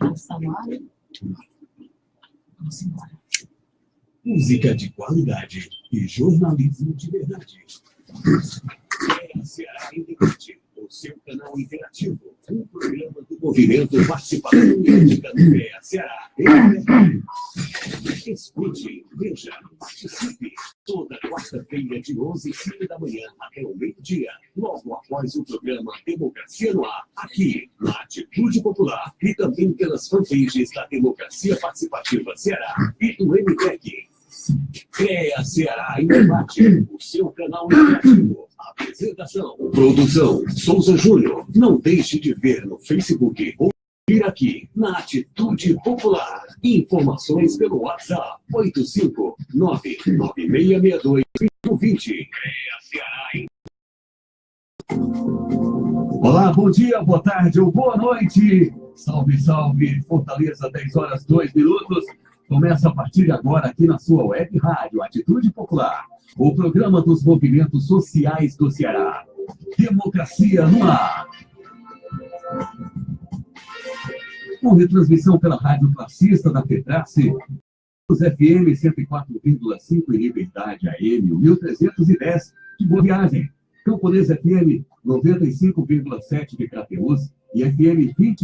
Vamos embora. Música de qualidade e jornalismo de verdade. Ceará em Debate, o seu canal interativo, um programa do Movimento Participação Ética do Ceará. Escute, veja, participe. Toda quarta-feira, de 11h05 da manhã até o meio-dia, logo após o programa Democracia no Ar, aqui na Atitude Popular e também pelas fanpages da Democracia Participativa Ceará e do MTEC. CREA Ceará em Debate, o seu canal interativo. Apresentação, produção, Souza Júnior. Não deixe de ver no Facebook ou vir aqui na Atitude Popular. Informações pelo WhatsApp 859-9662-2020. CREA Ceará em... Olá, bom dia, boa tarde ou boa noite. Salve, salve, Fortaleza, 10h02. Começa a partir de agora aqui na sua web rádio Atitude Popular, o programa dos movimentos sociais do Ceará. Democracia no Ar. Com retransmissão pela Rádio Classista da Petrace, FM 104,5 em Liberdade AM, 1310 de Boa Viagem, Camponês FM 95,7 de Crateús e FM 20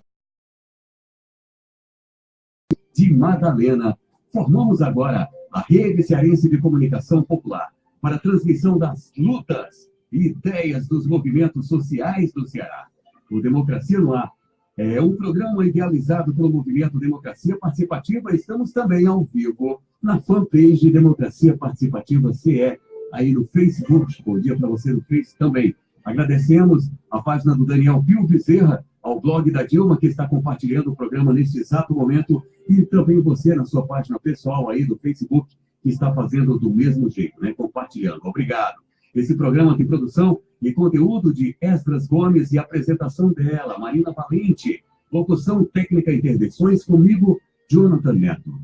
de Madalena. Formamos agora a Rede Cearense de Comunicação Popular para a transmissão das lutas e ideias dos movimentos sociais do Ceará. O Democracia no Ar é um programa idealizado pelo Movimento Democracia Participativa. Estamos também ao vivo na fanpage Democracia Participativa CE, aí no Facebook. Bom dia para você no Face também. Agradecemos a página do Daniel Pio Bezerra, ao blog da Dilma, que está compartilhando o programa neste exato momento, e também você na sua página pessoal aí do Facebook, que está fazendo do mesmo jeito, né? Compartilhando. Obrigado. Esse programa tem produção e conteúdo de Esdras Gomes e apresentação dela, Marina Valente, locução técnica e intervenções comigo, Jonathan Neto.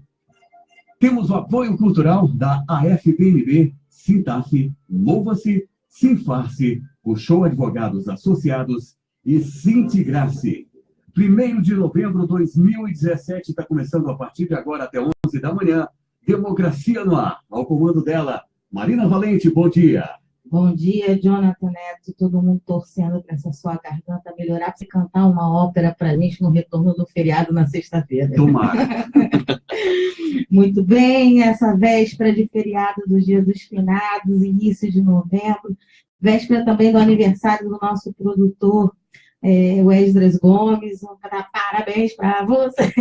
Temos o apoio cultural da AFPNB, Sintaf, Mova-se, Sinfarce, o Show Advogados Associados e Sintigrace. 1º de novembro de 2017 está começando a partir de agora até 11 da manhã. Democracia no Ar. Ao comando dela, Marina Valente. Bom dia. Bom dia, Jonathan Neto. Todo mundo torcendo para essa sua garganta melhorar, para você cantar uma ópera para a gente no retorno do feriado na sexta-feira. Tomara. Muito bem, essa véspera de feriado do Dia dos Finados, início de novembro, véspera também do aniversário do nosso produtor, o Esdras Gomes. Vou dar parabéns para você.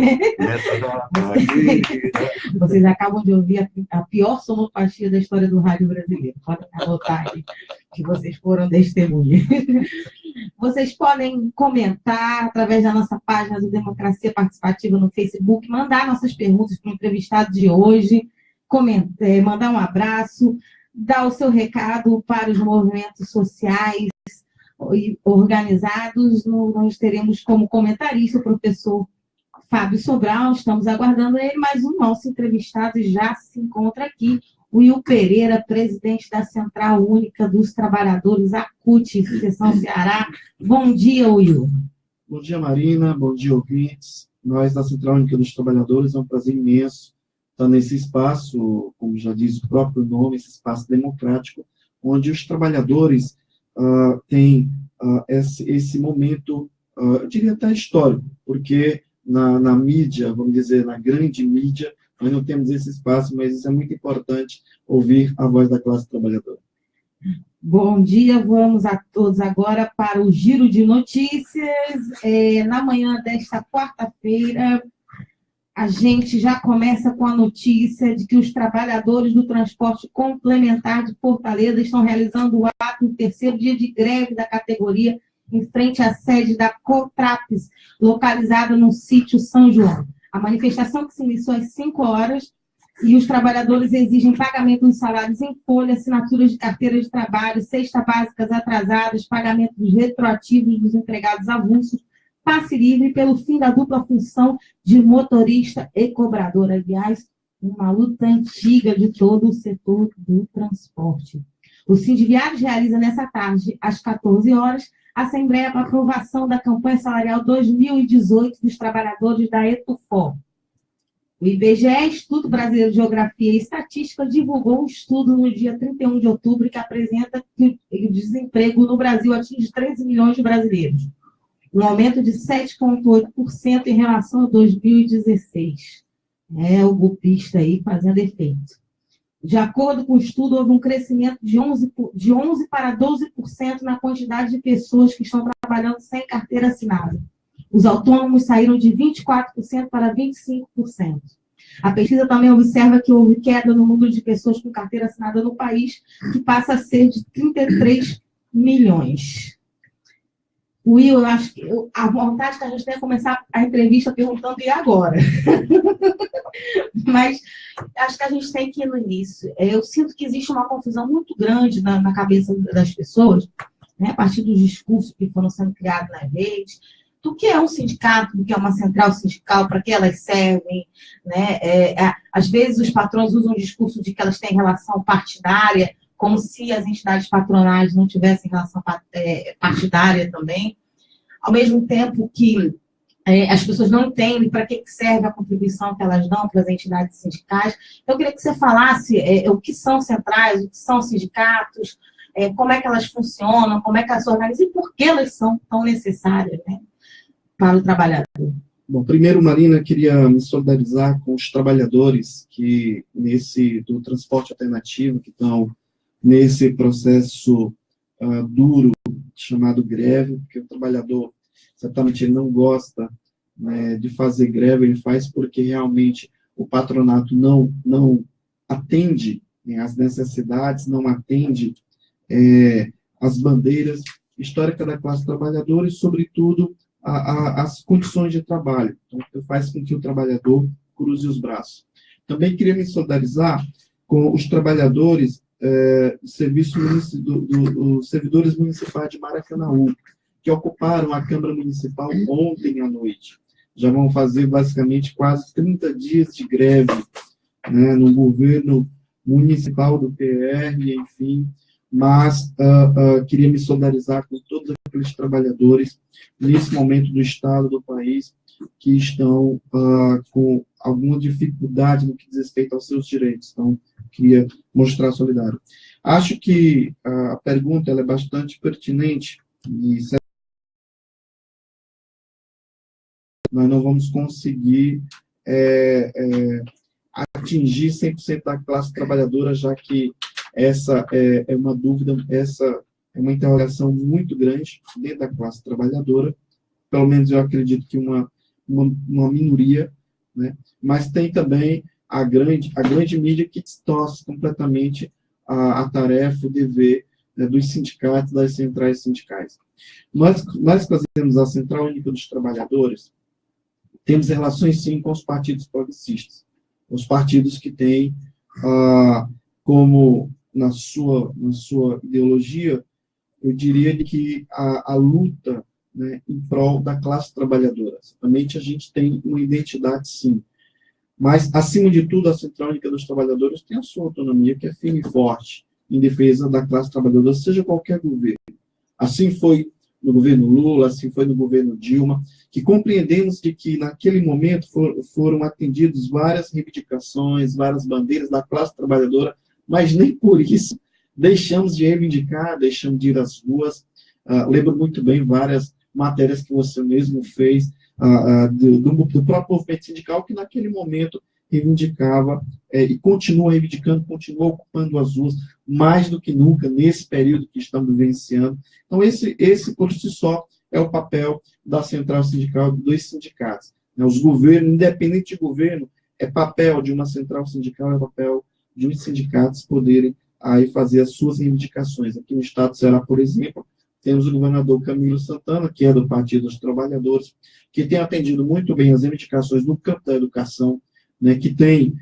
Vocês acabam de ouvir a pior sonoplastia da história do rádio brasileiro. Podem anotar aí que vocês foram testemunhas. Vocês podem comentar através da nossa página do Democracia Participativa no Facebook, mandar nossas perguntas para o entrevistado de hoje, mandar um abraço, dar o seu recado para os movimentos sociais organizados. Nós teremos como comentarista o professor Fábio Sobral, estamos aguardando ele, mas o nosso entrevistado já se encontra aqui, o Will Pereira, presidente da Central Única dos Trabalhadores, a CUT, Seção Ceará. Bom dia, Will. Bom dia, Marina, bom dia, ouvintes. Nós, da Central Única dos Trabalhadores, é um prazer imenso estar nesse espaço, como já diz o próprio nome, esse espaço democrático, onde os trabalhadores têm esse momento, eu diria até histórico, porque na mídia, vamos dizer, na grande mídia, nós não temos esse espaço, mas isso é muito importante, ouvir a voz da classe trabalhadora. Bom dia, vamos a todos agora para o Giro de Notícias. Na manhã desta quarta-feira, a gente já começa com a notícia de que os trabalhadores do transporte complementar de Fortaleza estão realizando o ato no 3º dia de greve da categoria em frente à sede da Cotrapes, localizada no sítio São João. A manifestação que se iniciou às 5 horas e os trabalhadores exigem pagamento dos salários em folha, assinaturas de carteira de trabalho, cestas básicas atrasadas, pagamento dos retroativos dos empregados avulsos, passe livre pelo fim da dupla função de motorista e cobrador. Aliás, uma luta antiga de todo o setor do transporte. O Sindiviários realiza nessa tarde, às 14 horas, Assembleia para aprovação da campanha salarial 2018 dos trabalhadores da ETUFOR. O IBGE, Instituto Brasileiro de Geografia e Estatística, divulgou um estudo no dia 31 de outubro que apresenta que o desemprego no Brasil atinge 13 milhões de brasileiros, um aumento de 7,8% em relação a 2016. É o golpista aí fazendo efeito. De acordo com o estudo, houve um crescimento de 11 para 12% na quantidade de pessoas que estão trabalhando sem carteira assinada. Os autônomos saíram de 24% para 25%. A pesquisa também observa que houve queda no número de pessoas com carteira assinada no país, que passa a ser de 33 milhões. Will, eu acho que a vontade que a gente tem é começar a entrevista perguntando e agora? Mas acho que a gente tem que ir no início. Eu sinto que existe uma confusão muito grande na cabeça das pessoas, né, a partir dos discursos que foram sendo criados nas redes, do que é um sindicato, do que é uma central sindical, para que elas servem, né? Às vezes os patrões usam o discurso de que elas têm relação partidária, como se as entidades patronais não tivessem relação partidária também, ao mesmo tempo que as pessoas não entendem para que serve a contribuição que elas dão para as entidades sindicais. Eu queria que você falasse o que são centrais, o que são sindicatos, como é que elas funcionam, como é que elas se organizam e por que elas são tão necessárias, né, para o trabalhador. Bom, primeiro, Marina, queria me solidarizar com os trabalhadores que do transporte alternativo, que estão nesse processo duro chamado greve, porque o trabalhador, certamente, ele não gosta, né, de fazer greve, ele faz porque realmente o patronato não atende, né, as necessidades, não atende as bandeiras históricas da classe trabalhadora e, sobretudo, as condições de trabalho. Então, faz com que o trabalhador cruze os braços. Também queria me solidarizar com os trabalhadores dos servidores municipais de Maracanaú, que ocuparam a Câmara Municipal ontem à noite. Já vão fazer, basicamente, quase 30 dias de greve, né, no governo municipal do PR, enfim, mas queria me solidarizar com todos aqueles trabalhadores, nesse momento do Estado, do país, que estão com alguma dificuldade no que diz respeito aos seus direitos. Então, queria mostrar solidário. Acho que a pergunta ela é bastante pertinente e nós não vamos conseguir atingir 100% da classe trabalhadora, já que essa é uma dúvida, essa é uma interrogação muito grande dentro da classe trabalhadora, pelo menos eu acredito que uma minoria, né? Mas tem também a grande mídia que distorce completamente a tarefa, o dever, né, dos sindicatos, das centrais sindicais. Nós fazemos a Central Única dos Trabalhadores, temos relações, sim, com os partidos progressistas, os partidos que têm como na sua ideologia, eu diria que a luta, né, em prol da classe trabalhadora. Certamente a gente tem uma identidade, sim. Mas, acima de tudo, a Central Única dos Trabalhadores tem a sua autonomia, que é firme e forte, em defesa da classe trabalhadora, seja qualquer governo. Assim foi no governo Lula, assim foi no governo Dilma, que compreendemos de que, naquele momento, foram atendidas várias reivindicações, várias bandeiras da classe trabalhadora, mas nem por isso deixamos de reivindicar, deixamos de ir às ruas. Lembro muito bem várias matérias que você mesmo fez do próprio movimento sindical, que naquele momento reivindicava e continua reivindicando, continua ocupando as ruas mais do que nunca nesse período que estamos vivenciando. Então, esse por si só é o papel da central sindical dos sindicatos. Os governos, independente de governo, é papel de uma central sindical, é papel de uns sindicatos poderem aí fazer as suas reivindicações. Aqui no estado do Ceará, por exemplo, temos o governador Camilo Santana, que é do Partido dos Trabalhadores, que tem atendido muito bem as reivindicações no campo da educação, né, que tem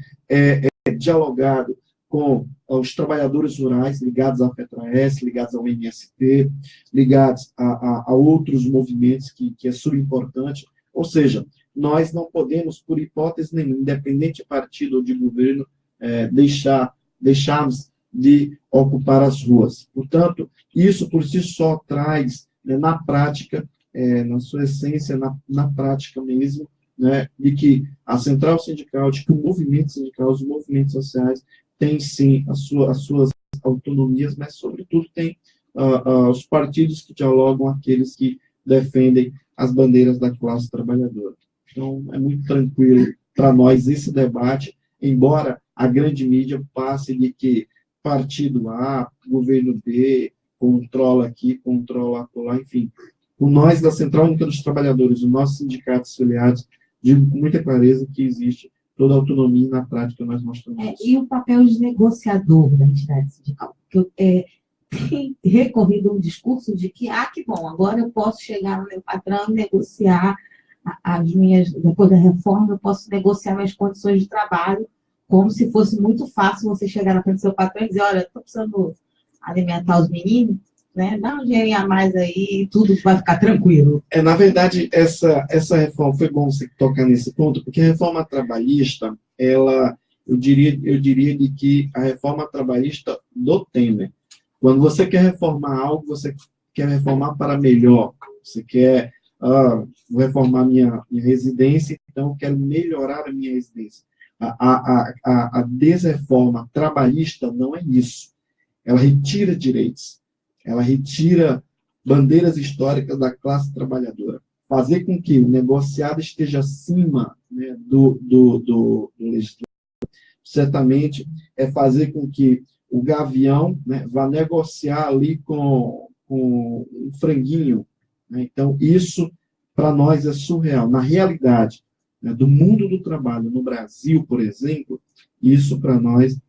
dialogado com os trabalhadores rurais ligados à FETRAES, ligados ao MST, ligados a outros movimentos que é subimportante. Ou seja, nós não podemos, por hipótese nenhuma, independente de partido ou de governo, deixarmos de ocupar as ruas. Portanto, isso por si só traz na prática, na sua essência, na prática mesmo, né, de que a central sindical, de que o movimento sindical, os movimentos sociais têm, sim, as suas autonomias, mas, sobretudo, tem os partidos que dialogam, aqueles que defendem as bandeiras da classe trabalhadora. Então, é muito tranquilo para nós esse debate, embora a grande mídia passe de que partido A, governo B, controla aqui, controla acolá, enfim. O nós da Central Única dos Trabalhadores, os nossos sindicatos filiados, digo com muita clareza que existe toda a autonomia, e na prática nós mostramos isso. E o papel de negociador da entidade sindical? Porque tem recorrido um discurso de que, que bom, agora eu posso chegar no meu patrão e negociar as minhas, depois da reforma, eu posso negociar minhas condições de trabalho, como se fosse muito fácil você chegar na frente do seu patrão e dizer, olha, estou precisando alimentar os meninos, né? Dá um dinheirinho a mais aí, tudo vai ficar tranquilo. Na verdade, essa reforma, foi bom você tocar nesse ponto, porque a reforma trabalhista, eu diria de que a reforma trabalhista do Temer, quando você quer reformar algo, você quer reformar para melhor, você quer vou reformar minha residência, então eu quero melhorar a minha residência. A desreforma trabalhista não é isso. Ela retira direitos, ela retira bandeiras históricas da classe trabalhadora, fazer com que o negociado esteja acima, né, do legislativo. Certamente é fazer com que o gavião, né, vá negociar ali com um franguinho, né? Então, isso, para nós, é surreal. Na realidade, né, do mundo do trabalho, no Brasil, por exemplo, isso, para nós,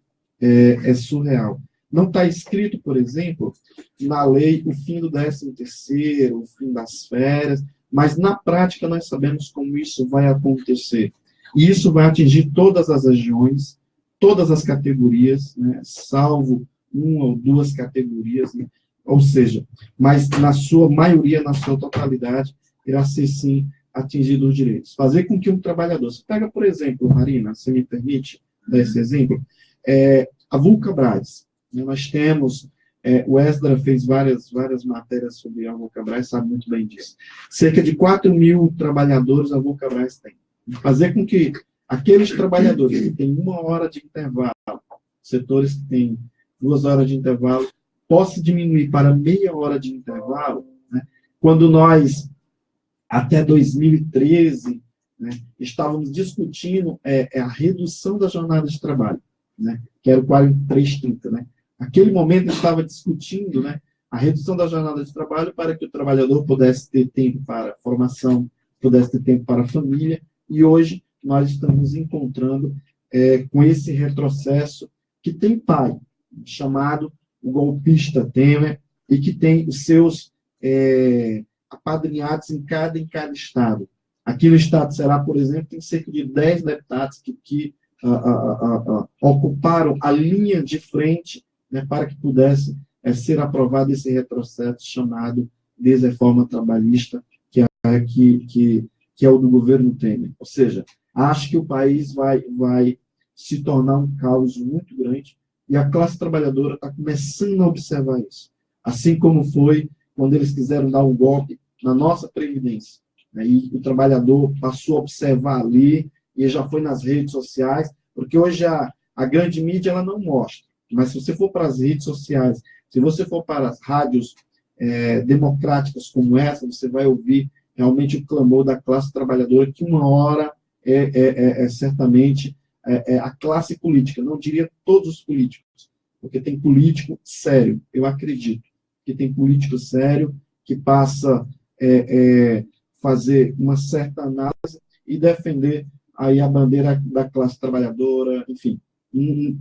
é surreal. Não está escrito, por exemplo, na lei o fim do 13º, o fim das férias, mas, na prática, nós sabemos como isso vai acontecer. E isso vai atingir todas as regiões, todas as categorias, né, salvo uma ou duas categorias, né, ou seja, mas na sua maioria, na sua totalidade, irá ser, sim, atingido os direitos. Fazer com que um trabalhador, você pega, por exemplo, Marina, se me permite dar esse exemplo, a Vulcabras, né, nós temos, o Esdra fez várias matérias sobre a Vulcabras, sabe muito bem disso. Cerca de 4.000 trabalhadores a Vulcabras tem. Fazer com que aqueles trabalhadores que têm 1 hora de intervalo, setores que têm 2 horas de intervalo, possa diminuir para meia hora de intervalo, né, quando nós, até 2013, né, estávamos discutindo a redução da jornada de trabalho, né, que era o 43/30. Né? Naquele momento, estava discutindo, né, a redução da jornada de trabalho para que o trabalhador pudesse ter tempo para formação, pudesse ter tempo para a família, e hoje nós estamos encontrando com esse retrocesso que tem pai, chamado o golpista Temer, e que tem os seus apadrinhados em cada estado. Aqui no estado do Ceará, por exemplo, tem cerca de 10 deputados que ocuparam a linha de frente, né, para que pudesse ser aprovado esse retrocesso chamado desreforma trabalhista, que é o do governo Temer. Ou seja, acho que o país vai se tornar um caos muito grande, e a classe trabalhadora está começando a observar isso. Assim como foi quando eles quiseram dar um golpe na nossa Previdência. Né? E o trabalhador passou a observar ali, e já foi nas redes sociais, porque hoje a grande mídia ela não mostra. Mas se você for para as redes sociais, se você for para as rádios democráticas como essa, você vai ouvir realmente o clamor da classe trabalhadora, que 1 hora certamente a classe política, não diria todos os políticos, porque tem político sério, eu acredito que tem político sério que passa fazer uma certa análise e defender aí a bandeira da classe trabalhadora, enfim.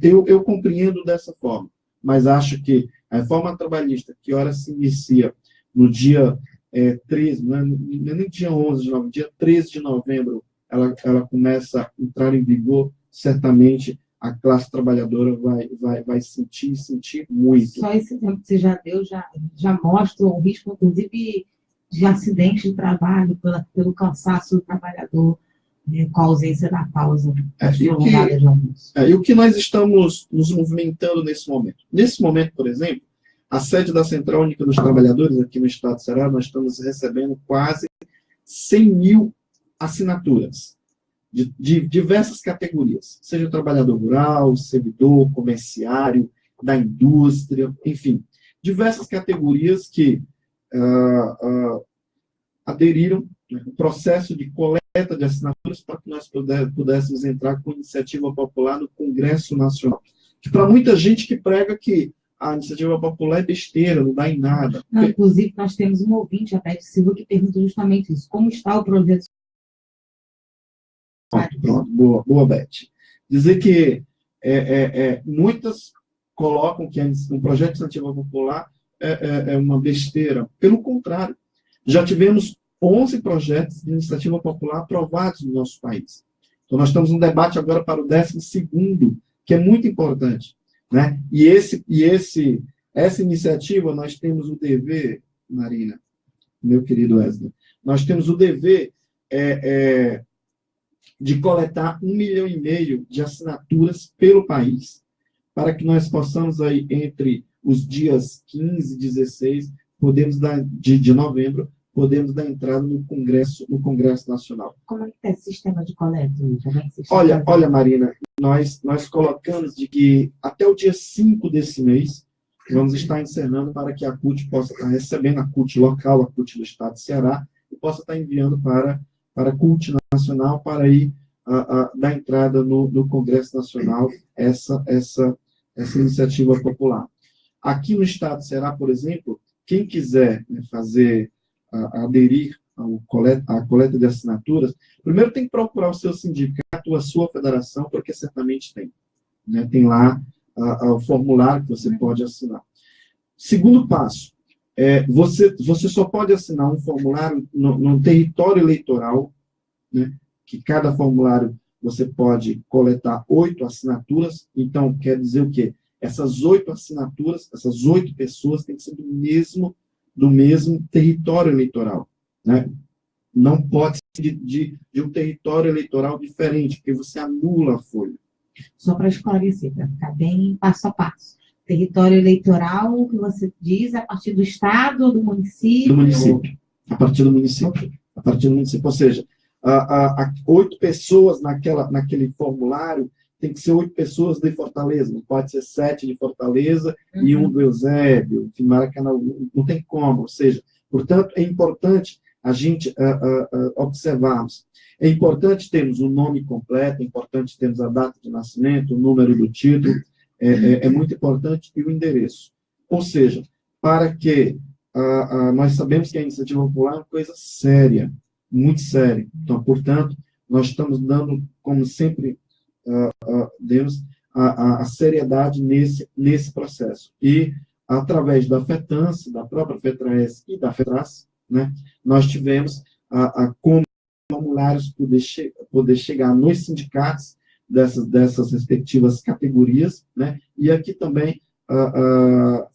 Eu compreendo dessa forma, mas acho que a reforma trabalhista, que ora se inicia no dia 13, não é nem dia 11 de novembro, dia 13 de novembro, ela começa a entrar em vigor, certamente a classe trabalhadora vai sentir muito. Só esse exemplo que você já deu já mostra o risco, inclusive, de acidente de trabalho pelo cansaço do trabalhador, com a ausência da pausa prolongada de almoço. E o que nós estamos nos movimentando nesse momento? Nesse momento, por exemplo, A sede da Central Única dos Trabalhadores, aqui no estado do Ceará, nós estamos recebendo quase 100 mil assinaturas de diversas categorias, seja trabalhador rural, servidor, comerciário, da indústria, enfim, diversas categorias que aderiram ao processo de coleta de assinaturas para que nós pudéssemos entrar com iniciativa popular no Congresso Nacional. Que para muita gente que prega que a iniciativa popular é besteira, não dá em nada. Não, inclusive, nós temos um ouvinte, a Beth Silva, que pergunta justamente isso. Como está o projeto? Pronto, boa, Beth. Dizer que muitas colocam que um projeto de iniciativa popular é uma besteira. Pelo contrário, já tivemos 11 projetos de iniciativa popular aprovados no nosso país. Então, nós estamos no debate agora para o 12º, que é muito importante, né? E essa iniciativa, nós temos o dever, Marina, meu querido Wesley, nós temos o dever de coletar 1,5 milhão de assinaturas pelo país, para que nós possamos, aí, entre os dias 15 e 16 de novembro, podemos dar entrada no Congresso Nacional. Como é que está esse sistema de coleta? Olha, Marina, nós colocamos de que até o dia 5 desse mês, vamos estar encerrando para que a CUT possa estar recebendo, a CUT local, a CUT do Estado de Ceará, e possa estar enviando para a CUT Nacional para ir dar entrada no Congresso Nacional essa iniciativa popular. Aqui no Estado de Ceará, por exemplo, quem quiser, né, aderir à coleta de assinaturas, primeiro tem que procurar o seu sindicato, a sua federação, porque certamente tem. Né? Tem lá o formulário que você pode assinar. Segundo passo, você só pode assinar um formulário no território eleitoral, né? Que cada formulário você pode coletar 8 assinaturas, então quer dizer o quê? Essas 8 assinaturas, essas 8 pessoas têm que ser do mesmo território eleitoral, né? Não pode ser de um território eleitoral diferente, porque você anula a folha. Só para esclarecer, para ficar bem passo a passo. Território eleitoral, o que você diz, a partir do estado ou do município? Do município. A partir do município. A partir do município. Ou seja, 8 pessoas naquele formulário, tem que ser 8 pessoas de Fortaleza, não pode ser 7 de Fortaleza e um do Eusébio, enfim, Maracanã, não tem como. Ou seja, portanto, é importante a gente observarmos. É importante termos o nome completo, é importante termos a data de nascimento, o número do título, é muito importante, e o endereço. Ou seja, para que nós sabemos que a iniciativa popular é uma coisa séria, muito séria. Então, portanto, nós estamos dando, como sempre demos, a seriedade nesse processo. E, através da FETANS, da própria FETRAES e da FETRAS, né, nós tivemos como formulários poder chegar nos sindicatos dessas respectivas categorias, né, e aqui também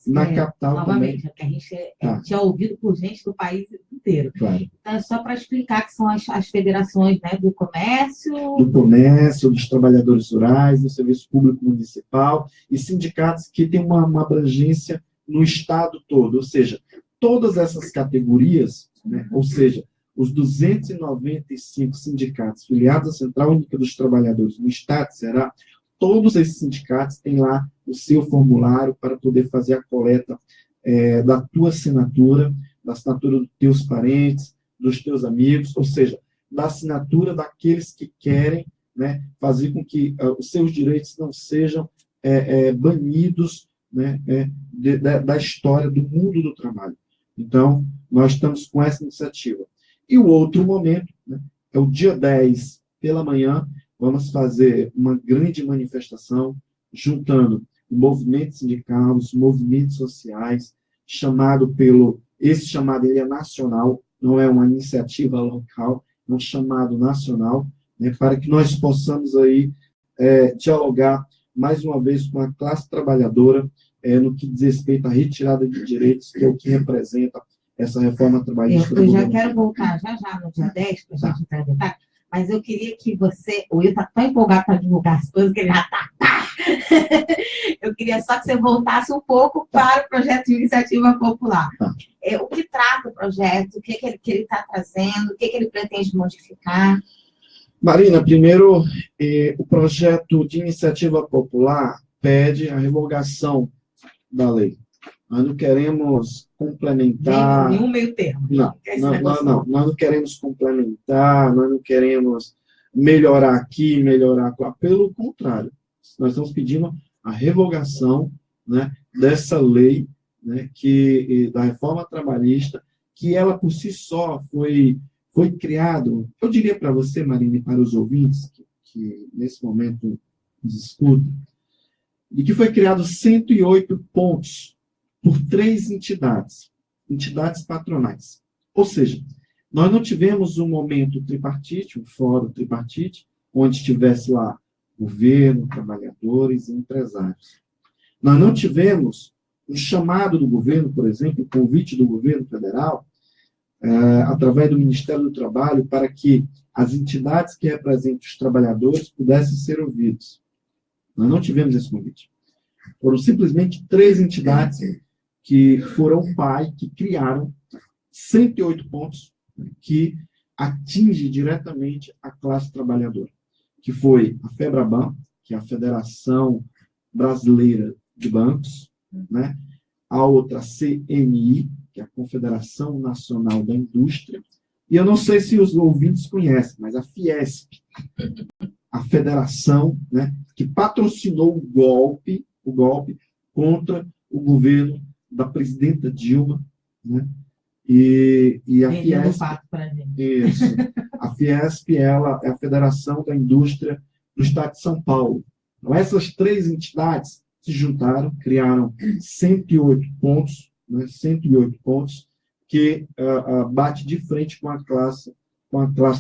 na capital novamente, também. Que a gente é ouvido por gente do país inteiro. Claro. Então, é só para explicar que são as federações, né, do comércio, dos trabalhadores rurais, do serviço público municipal, e sindicatos que têm uma abrangência no estado todo, ou seja, todas essas categorias, né, ou seja, os 295 sindicatos filiados à Central Única dos Trabalhadores no estado de Ceará, todos esses sindicatos têm lá o seu formulário para poder fazer a coleta da tua assinatura, da assinatura dos teus parentes, dos teus amigos, ou seja, da assinatura daqueles que querem, né, fazer com que os seus direitos não sejam banidos, né, da história do mundo do trabalho. Então, nós estamos com essa iniciativa. E o outro momento, né, é o dia 10, pela manhã, vamos fazer uma grande manifestação, juntando o movimento sindical, os movimentos sociais, esse chamado ele é nacional, não é uma iniciativa local, é um chamado nacional, né, para que nós possamos aí dialogar mais uma vez com a classe trabalhadora no que diz respeito à retirada de direitos, que é o que representa essa reforma trabalhista. Eu já quero voltar já no dia 10, para a gente entrar em detalhe, mas eu queria que você... O Will está tão empolgado para divulgar as coisas que ele já está... Eu queria só que você voltasse um pouco para o projeto de iniciativa popular. O que trata o projeto, o que ele está trazendo, o que ele pretende modificar? Marina, primeiro, o projeto de iniciativa popular pede a revogação da lei. Nós não queremos complementar... Nenhum meio termo. Não. Nós não queremos complementar, nós não queremos melhorar aqui, melhorar lá. Pelo contrário, nós estamos pedindo a revogação, né, dessa lei, né, da reforma trabalhista, que ela por si só foi criado, eu diria para você, Marina, e para os ouvintes que nesse momento nos escutam, e que foi criado 108 pontos por 3 entidades patronais. Ou seja, nós não tivemos um momento tripartite, um fórum tripartite, onde estivesse lá governo, trabalhadores e empresários. Nós não tivemos um chamado do governo, por exemplo, um convite do governo federal, através do Ministério do Trabalho, para que as entidades que representam os trabalhadores pudessem ser ouvidas. Nós não tivemos esse convite. Foram simplesmente 3 entidades que foram o pai, que criaram 108 pontos que atingem diretamente a classe trabalhadora, que foi a FEBRABAN, que é a Federação Brasileira de Bancos, né? A outra, a CNI, que é a Confederação Nacional da Indústria, e eu não sei se os ouvintes conhecem, mas a Fiesp, a federação, né, que patrocinou o golpe contra o governo da presidenta Dilma, né? E a Fiesp, isso, a Fiesp, ela é a Federação da Indústria do Estado de São Paulo. Então, essas 3 entidades se juntaram, criaram 108 pontos, né, 108 pontos, que bate de frente com a classe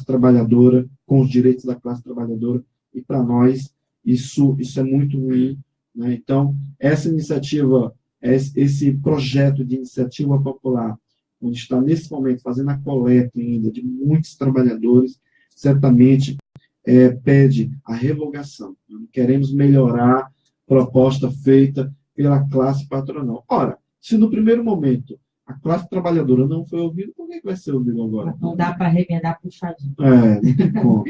trabalhadora, com os direitos da classe trabalhadora, e para nós isso é muito ruim, né? Então, essa iniciativa, esse projeto de iniciativa popular, onde está nesse momento fazendo a coleta ainda de muitos trabalhadores, certamente pede a revogação. Nós não queremos melhorar a proposta feita pela classe patronal. Ora, se no primeiro momento a classe trabalhadora não foi ouvida, por que vai ser ouvida agora? Não dá para remendar puxadinho. Não tem como.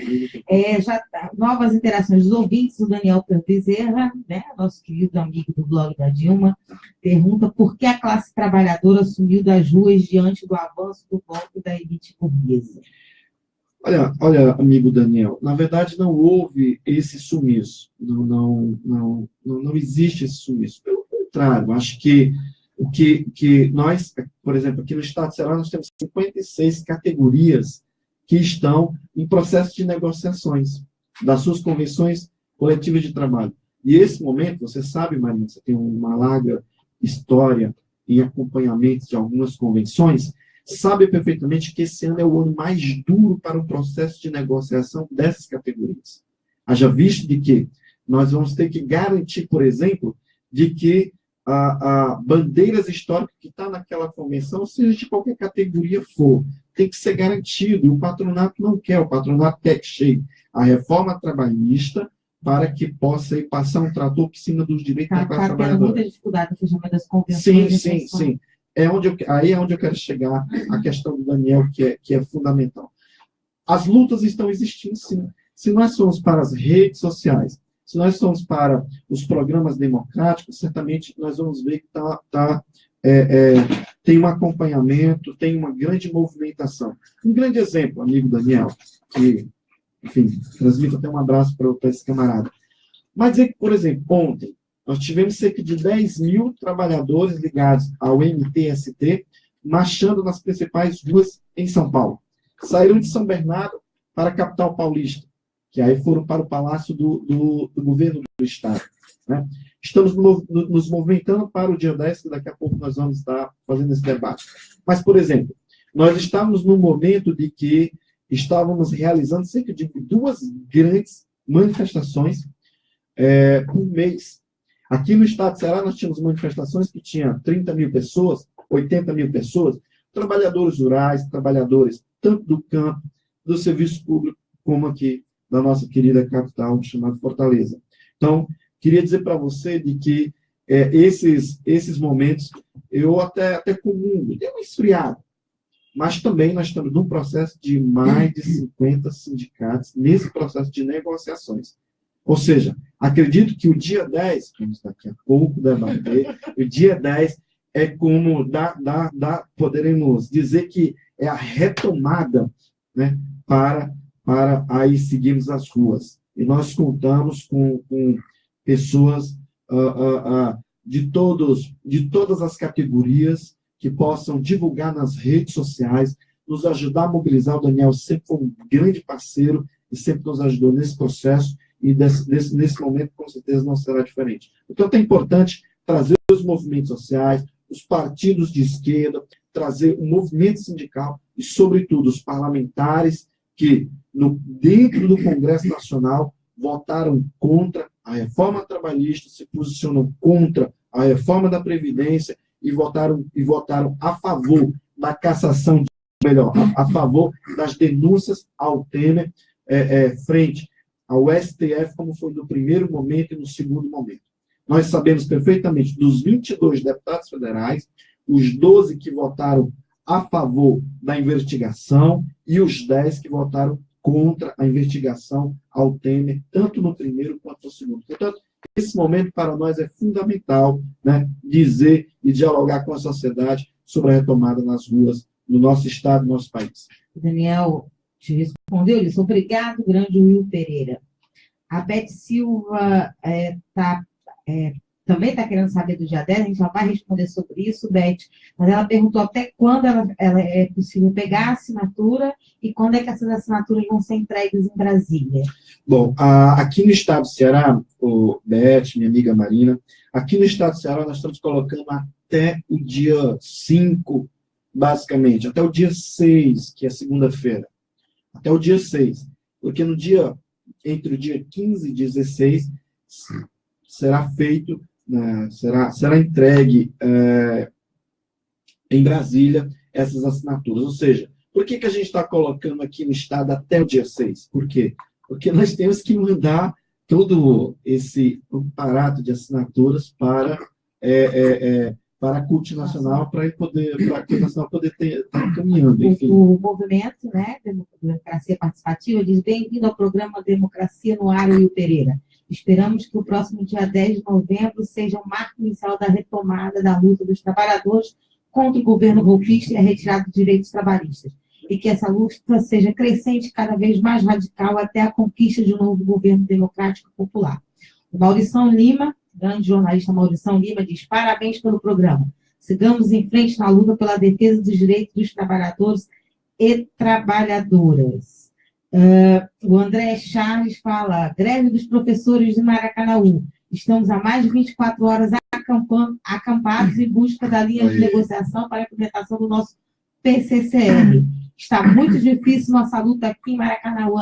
Novas interações dos ouvintes, o Daniel Bezerra, né, nosso querido amigo do blog da Dilma, pergunta por que a classe trabalhadora sumiu das ruas diante do avanço do golpe da elite burguesa. Olha, amigo Daniel, na verdade não houve esse sumiço. Não existe esse sumiço. Pelo contrário, acho que o que nós, por exemplo, aqui no Estado de Ceará, nós temos 56 categorias que estão em processo de negociações das suas convenções coletivas de trabalho. E esse momento, você sabe, Marina, você tem uma larga história em acompanhamento de algumas convenções, sabe perfeitamente que esse ano é o ano mais duro para o processo de negociação dessas categorias. Haja visto de que nós vamos ter que garantir, por exemplo, de que a bandeiras históricas que está naquela convenção, seja de qualquer categoria for, tem que ser garantido. E o patronato não quer, o patronato quer que chegue a reforma trabalhista para que possa passar um trator por cima dos direitos da classe trabalhadora. Tem muita dificuldade no fechamento das convenções. Sim. Aí é onde eu quero chegar, a questão do Daniel, que é fundamental. As lutas estão existindo, sim. Se nós formos para as redes sociais, se nós formos para os programas democráticos, certamente nós vamos ver que tem um acompanhamento, tem uma grande movimentação. Um grande exemplo, amigo Daniel, que, enfim, transmito até um abraço para esse camarada. Mas dizer que, por exemplo, ontem, nós tivemos cerca de 10 mil trabalhadores ligados ao MTST, marchando nas principais ruas em São Paulo. Saíram de São Bernardo para a capital paulista, que aí foram para o Palácio do Governo do Estado. Né? Estamos nos movimentando para o dia 10, que daqui a pouco nós vamos estar fazendo esse debate. Mas, por exemplo, nós estávamos no momento de que estávamos realizando cerca de 2 grandes manifestações por mês. Aqui no Estado de Ceará, nós tínhamos manifestações que tinham 30 mil pessoas, 80 mil pessoas, trabalhadores rurais, trabalhadores tanto do campo, do serviço público, como aqui da nossa querida capital, chamada Fortaleza. Então, queria dizer para você de que esses momentos, eu até comungo, deu uma esfriada, mas também nós estamos num processo de mais de 50 sindicatos nesse processo de negociações. Ou seja, acredito que o dia 10, vamos daqui a pouco debater, o dia 10 é como poderemos dizer que é a retomada, né, para aí seguirmos as ruas. E nós contamos com pessoas de todas as categorias que possam divulgar nas redes sociais, nos ajudar a mobilizar. O Daniel sempre foi um grande parceiro e sempre nos ajudou nesse processo, e nesse momento, com certeza, não será diferente. Então, é importante trazer os movimentos sociais, os partidos de esquerda, trazer o movimento sindical e, sobretudo, os parlamentares que, dentro do Congresso Nacional, votaram contra a reforma trabalhista, se posicionam contra a reforma da Previdência e votaram a favor da cassação, a favor das denúncias ao Temer, frente ao STF, como foi no primeiro momento e no segundo momento. Nós sabemos perfeitamente, dos 22 deputados federais, os 12 que votaram a favor da investigação e os 10 que votaram contra a investigação ao Temer, tanto no primeiro quanto no segundo. Portanto, esse momento para nós é fundamental, né, dizer e dialogar com a sociedade sobre a retomada nas ruas do nosso estado, do nosso país. Daniel te respondeu isso. Obrigado, grande Will Pereira. A Beth Silva também está querendo saber do dia 10, a gente já vai responder sobre isso, Beth, mas ela perguntou até quando ela é possível pegar a assinatura e quando é que essas assinaturas vão ser entregues em Brasília. Bom, aqui no estado do Ceará, Beth, minha amiga Marina, aqui no estado do Ceará nós estamos colocando até o dia 5, basicamente, até o dia 6, que é segunda-feira, até o dia 6, porque entre o dia 15 e 16 será feito, será entregue em Brasília essas assinaturas. Ou seja, por que a gente está colocando aqui no estado até o dia 6? Por quê? Porque nós temos que mandar todo esse aparato de assinaturas para a CUT Nacional, para a CUT Nacional poder estar caminhando. Enfim. O movimento, né, Democracia Participativa, diz: bem-vindo ao programa Democracia no Ar, Will Pereira. Esperamos que o próximo dia 10 de novembro seja o marco inicial da retomada da luta dos trabalhadores contra o governo golpista e a retirada dos direitos trabalhistas. E que essa luta seja crescente, cada vez mais radical, até a conquista de um novo governo democrático e popular. O Maurição Lima, grande jornalista Maurição Lima, diz: parabéns pelo programa. Sigamos em frente na luta pela defesa dos direitos dos trabalhadores e trabalhadoras. O André Charles fala: greve dos professores de Maracanaú. Estamos há mais de 24 horas acampados em busca da linha de negociação para a implementação do nosso PCCR. Está muito difícil nossa luta aqui em Maracanaú.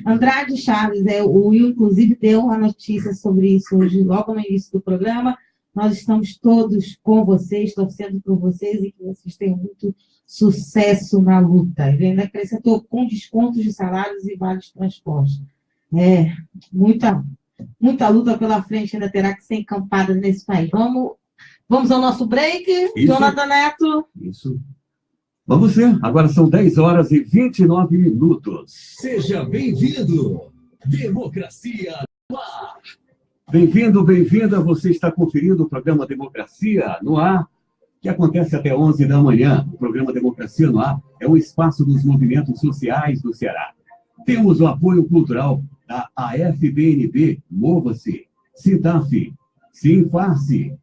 Andrade Charles, o Will, inclusive, deu uma notícia sobre isso hoje, logo no início do programa. Nós estamos todos com vocês, torcendo por vocês e que vocês tenham muito sucesso na luta. Ele ainda acrescentou com descontos de salários e vales de transporte. Muita luta pela frente, ainda terá que ser encampada nesse país. Vamos ao nosso break, isso, Jonathan Neto? Isso. Vamos ver, agora são 10 horas e 29 minutos. Seja bem-vindo, Democracia no Ar. Bem-vindo, bem-vinda, você está conferindo o programa Democracia no Ar, que acontece até 11 da manhã. O programa Democracia no Ar é um espaço dos movimentos sociais do Ceará. Temos o apoio cultural da AFBNB, Mova-se, Sintaf, Sinfarce,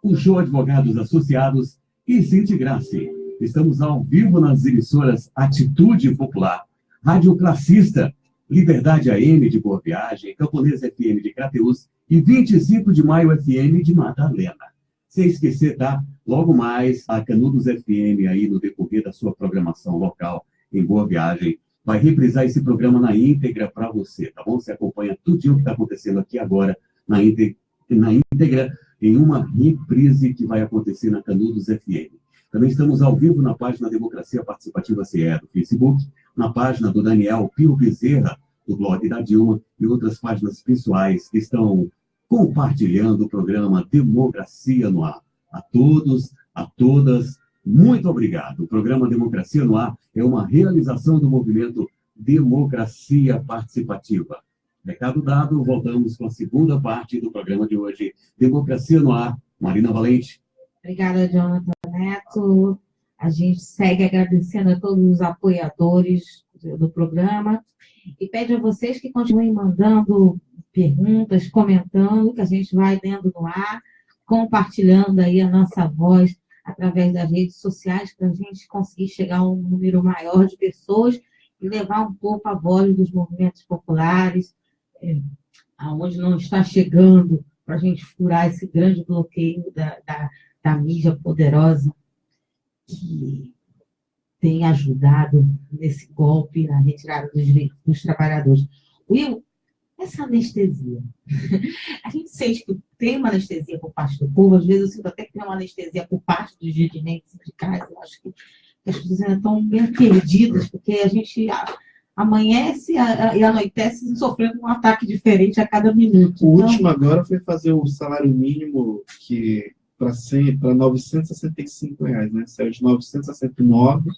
o Show Advogados Associados e Sintigrace. Estamos ao vivo nas emissoras Atitude Popular, Rádio Classista, Liberdade AM de Boa Viagem, Camponesa FM de Crateús e 25 de Maio FM de Madalena. Sem esquecer, tá? Logo mais, a Canudos FM aí no decorrer da sua programação local em Boa Viagem vai reprisar esse programa na íntegra para você, tá bom? Você acompanha tudo o que está acontecendo aqui agora na íntegra em uma reprise que vai acontecer na Canudos FM. Também estamos ao vivo na página Democracia Participativa CE do Facebook, na página do Daniel Pio Bezerra, do blog da Dilma, e outras páginas pessoais que estão compartilhando o programa Democracia no Ar. A todos, a todas, muito obrigado. O programa Democracia no Ar é uma realização do movimento Democracia Participativa. Recado dado, voltamos com a segunda parte do programa de hoje. Democracia no Ar. Marina Valente. Obrigada, Jonathan Neto. A gente segue agradecendo a todos os apoiadores do programa e pede a vocês que continuem mandando perguntas, comentando, que a gente vai dentro no ar, compartilhando aí a nossa voz através das redes sociais, para a gente conseguir chegar a um número maior de pessoas e levar um pouco a voz dos movimentos populares, aonde não está chegando, para a gente furar esse grande bloqueio da mídia poderosa que tem ajudado nesse golpe na retirada dos direitos dos trabalhadores. Will, essa anestesia, a gente sente que tem uma anestesia por parte do povo, às vezes eu sinto até que tem uma anestesia por parte dos dirigentes sindicais, eu acho que as pessoas ainda estão bem perdidas, porque a gente amanhece e anoitece sofrendo um ataque diferente a cada minuto. O último agora foi fazer o salário mínimo que para R$ 965, né? Saiu de 969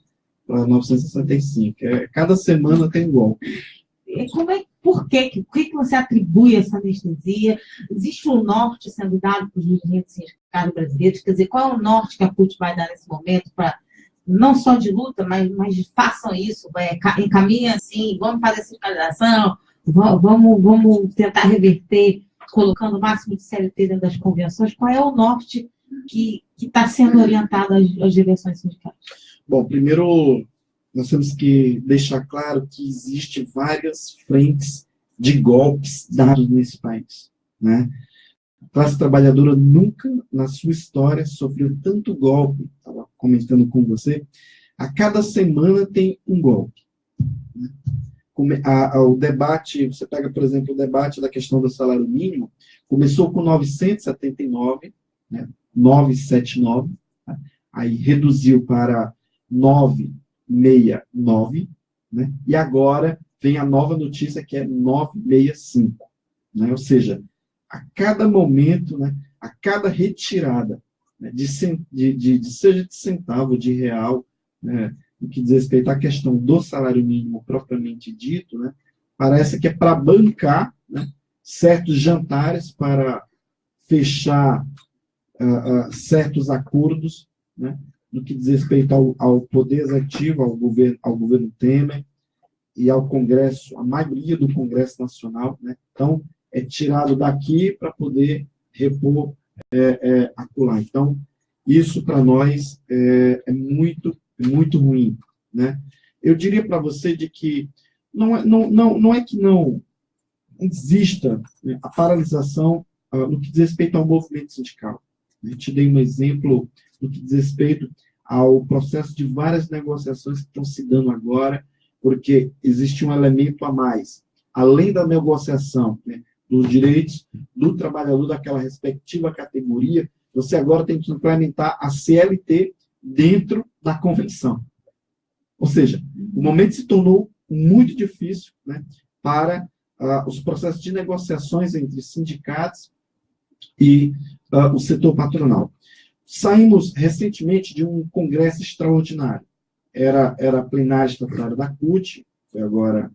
para 965. Cada semana tem um golpe. Por que você atribui essa anestesia? Existe um norte sendo dado para os dirigentes sindicais brasileiros? Quer dizer, qual é o norte que a CUT vai dar nesse momento para não só de luta, mas façam isso, encaminhem assim, vamos fazer fiscalização, vamos tentar reverter, colocando o máximo de CLT dentro das convenções. Qual é o norte que está sendo orientado às direções sindicais? Bom, primeiro, nós temos que deixar claro que existem várias frentes de golpes dados nesse país, né? A classe trabalhadora nunca, na sua história, sofreu tanto golpe, estava comentando com você, a cada semana tem um golpe. Né? O debate, você pega, por exemplo, o debate da questão do salário mínimo, começou com 979, né? 979, tá? Aí reduziu para 969, né? E agora vem a nova notícia que é 965, né? Ou seja, a cada momento, né, a cada retirada, né, seja de centavo, de real, né, no que diz respeito à questão do salário mínimo propriamente dito, né, parece que é para bancar, né, certos jantares, para fechar certos acordos, né, no que diz respeito ao poder executivo, ao governo Temer e ao Congresso, a maioria do Congresso Nacional, né. Então, é tirado daqui para poder repor acolá. Então, isso para nós é muito, muito ruim, né? Eu diria para você de que não é que não exista, né, a paralisação no que diz respeito ao movimento sindical. Eu te dei um exemplo no que diz respeito ao processo de várias negociações que estão se dando agora, porque existe um elemento a mais. Além da negociação, né, dos direitos do trabalhador daquela respectiva categoria, você agora tem que implementar a CLT dentro da convenção. Ou seja, o momento se tornou muito difícil, né, para os processos de negociações entre sindicatos e o setor patronal. Saímos recentemente de um congresso extraordinário. Era plenário estatutário da CUT, foi agora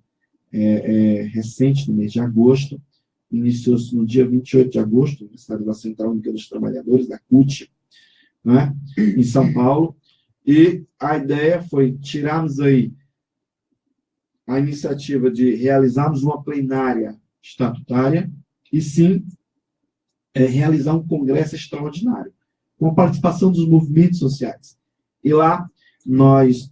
recente, no mês de agosto, iniciou-se no dia 28 de agosto, no estádio da Central Única dos Trabalhadores, da CUT, né, em São Paulo, e a ideia foi tirarmos aí a iniciativa de realizarmos uma plenária estatutária e, sim, realizar um congresso extraordinário, com a participação dos movimentos sociais. E lá nós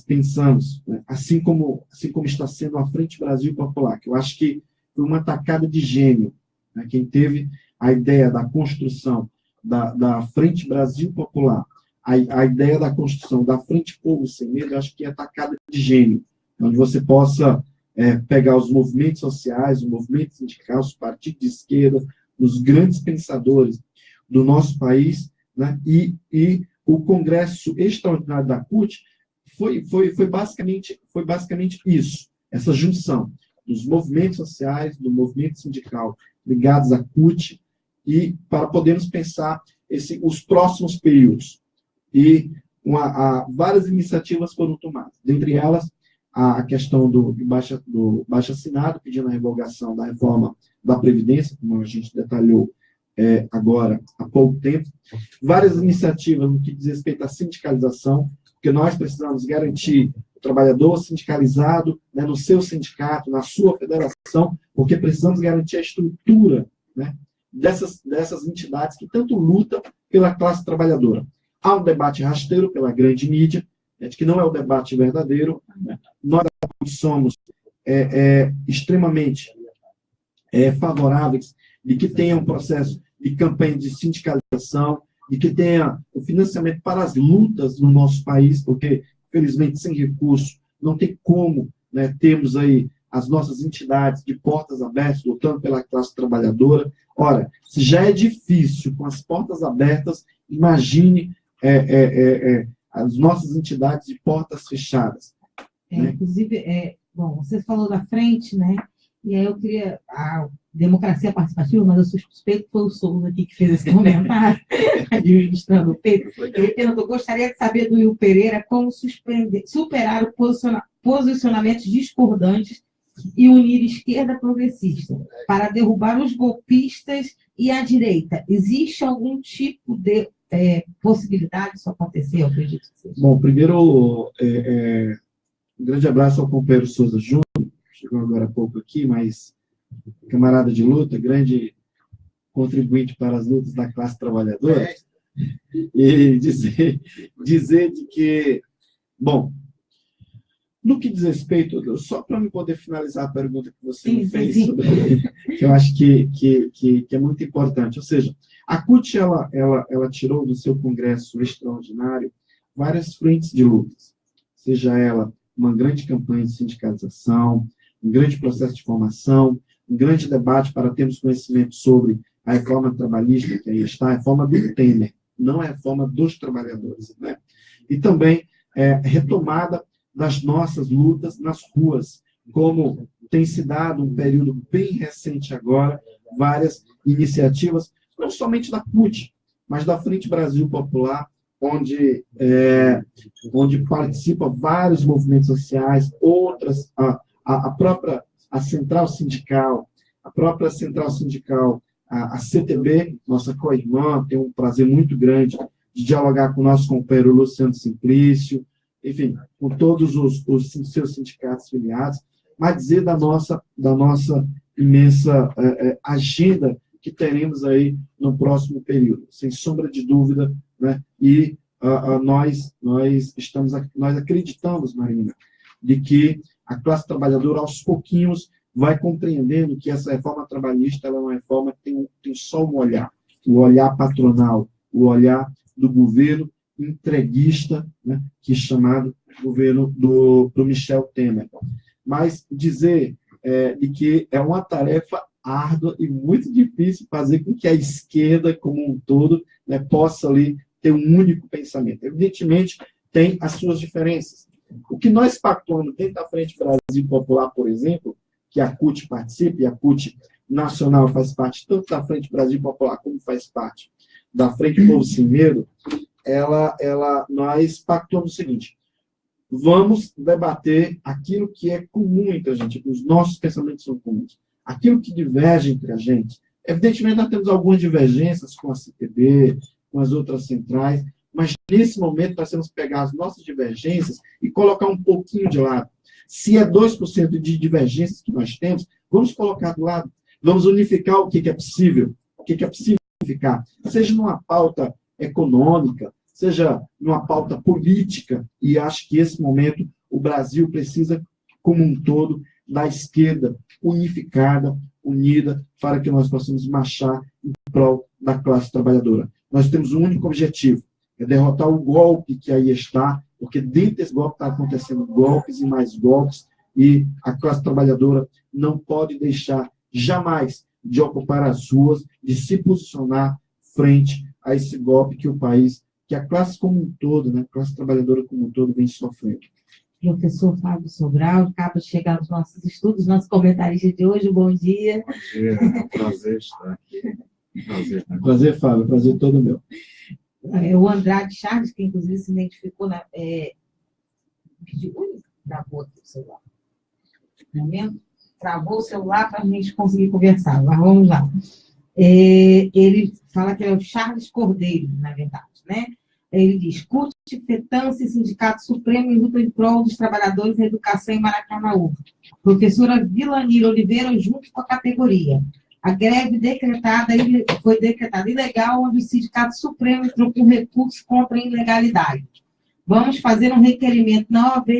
pensamos, né, assim como está sendo a Frente Brasil Popular, que eu acho que foi uma tacada de gênio, né? Quem teve a ideia da construção da Frente Brasil Popular, a ideia da construção da Frente Povo Sem Medo, acho que é a tacada de gênio, onde você possa pegar os movimentos sociais, o movimento sindical, os partidos de esquerda, os grandes pensadores do nosso país, né? E o Congresso Extraordinário da CUT foi basicamente isso, essa junção dos movimentos sociais, do movimento sindical ligados à CUT, e para podermos pensar os próximos períodos. E várias iniciativas foram tomadas, dentre elas a questão do baixo assinado, pedindo a revogação da reforma da Previdência, como a gente detalhou agora há pouco tempo, várias iniciativas no que diz respeito à sindicalização, porque nós precisamos garantir o trabalhador sindicalizado, né, no seu sindicato, na sua federação, porque precisamos garantir a estrutura, né, dessas entidades que tanto lutam pela classe trabalhadora. Há um debate rasteiro pela grande mídia, de que não é o debate verdadeiro. Né? Nós somos extremamente favoráveis de que tenha um processo de campanha de sindicalização, de que tenha o financiamento para as lutas no nosso país, porque, felizmente, sem recurso, não tem como, né, termos aí as nossas entidades de portas abertas, lutando pela classe trabalhadora. Ora, se já é difícil com as portas abertas, imagine as nossas entidades de portas fechadas. Né? Inclusive, bom, você falou da frente, né? E aí eu queria a democracia participativa, mas eu suspeito que foi o Souza aqui que fez esse comentário, administrando o peito. Ele perguntou: gostaria de saber do Will Pereira como superar o posicionamentos discordantes e unir esquerda progressista para derrubar os golpistas e a direita. Existe algum tipo de possibilidade disso acontecer? Eu acredito que seja. Bom, primeiro, um grande abraço ao companheiro Souza Júnior, chegou agora há pouco aqui, mas camarada de luta, grande contribuinte para as lutas da classe trabalhadora, e dizer de que, bom, no que diz respeito, só para me poder finalizar a pergunta que você me fez, que eu acho que é muito importante, ou seja, a CUT ela tirou do seu congresso extraordinário várias frentes de lutas, seja ela uma grande campanha de sindicalização, um grande processo de formação, um grande debate para termos conhecimento sobre a reforma trabalhista, que aí está, a reforma do Temer, não a reforma dos trabalhadores, né? E também retomada das nossas lutas nas ruas, como tem se dado um período bem recente agora, várias iniciativas, não somente da CUT, mas da Frente Brasil Popular, onde participam vários movimentos sociais, outras, a própria Central Sindical, a CTB, nossa co-irmã, tem um prazer muito grande de dialogar com o nosso companheiro Luciano Simplício, enfim, com todos os seus sindicatos filiados, mas dizer da nossa imensa agenda que teremos aí no próximo período, sem sombra de dúvida, né? E nós acreditamos, Marina, de que a classe trabalhadora, aos pouquinhos, vai compreendendo que essa reforma trabalhista ela é uma reforma que tem só um olhar, o olhar patronal, o olhar do governo entreguista, né, que é chamado governo do Michel Temer. Mas dizer de que é uma tarefa árdua e muito difícil fazer com que a esquerda, como um todo, né, possa ali ter um único pensamento. Evidentemente, tem as suas diferenças. O que nós pactuamos dentro da Frente Brasil Popular, por exemplo, que a CUT participa, e a CUT nacional faz parte tanto da Frente Brasil Popular como faz parte da Frente Povo Sem Medo, nós pactuamos o seguinte: vamos debater aquilo que é comum entre a gente, os nossos pensamentos são comuns, aquilo que diverge entre a gente. Evidentemente, nós temos algumas divergências com a CTB, com as outras centrais, mas nesse momento nós temos que pegar as nossas divergências e colocar um pouquinho de lado. Se é 2% de divergências que nós temos, vamos colocar do lado, vamos unificar o que é possível, unificar, seja numa pauta econômica, seja numa pauta política, e acho que esse momento o Brasil precisa, como um todo, da esquerda unificada, unida, para que nós possamos marchar em prol da classe trabalhadora. Nós temos um único objetivo, é derrotar o golpe que aí está, porque dentro desse golpe está acontecendo golpes e mais golpes, e a classe trabalhadora não pode deixar jamais de ocupar as ruas, de se posicionar frente a esse golpe que o país que a classe como um todo, né, a classe trabalhadora como um todo, vem sofrendo. Professor Fábio Sobral, acaba de chegar nos nossos estudos, nosso comentarista de hoje, bom dia. Bom dia, é um prazer estar aqui. Prazer, Fábio, prazer todo meu. O Andrade Charles, que inclusive se identificou pediu, travou aqui o celular. Travou o celular para a gente conseguir conversar, mas vamos lá. Ele fala que é o Charles Cordeiro, na verdade, né? Ele diz, CUT, FETANCE, Sindicato Supremo em luta em prol dos trabalhadores da educação em Maracanaú. Professora Vilanir Oliveira, junto com a categoria. A greve foi decretada ilegal, onde o Sindicato Supremo entrou com recurso contra a ilegalidade. Vamos fazer um requerimento na OAB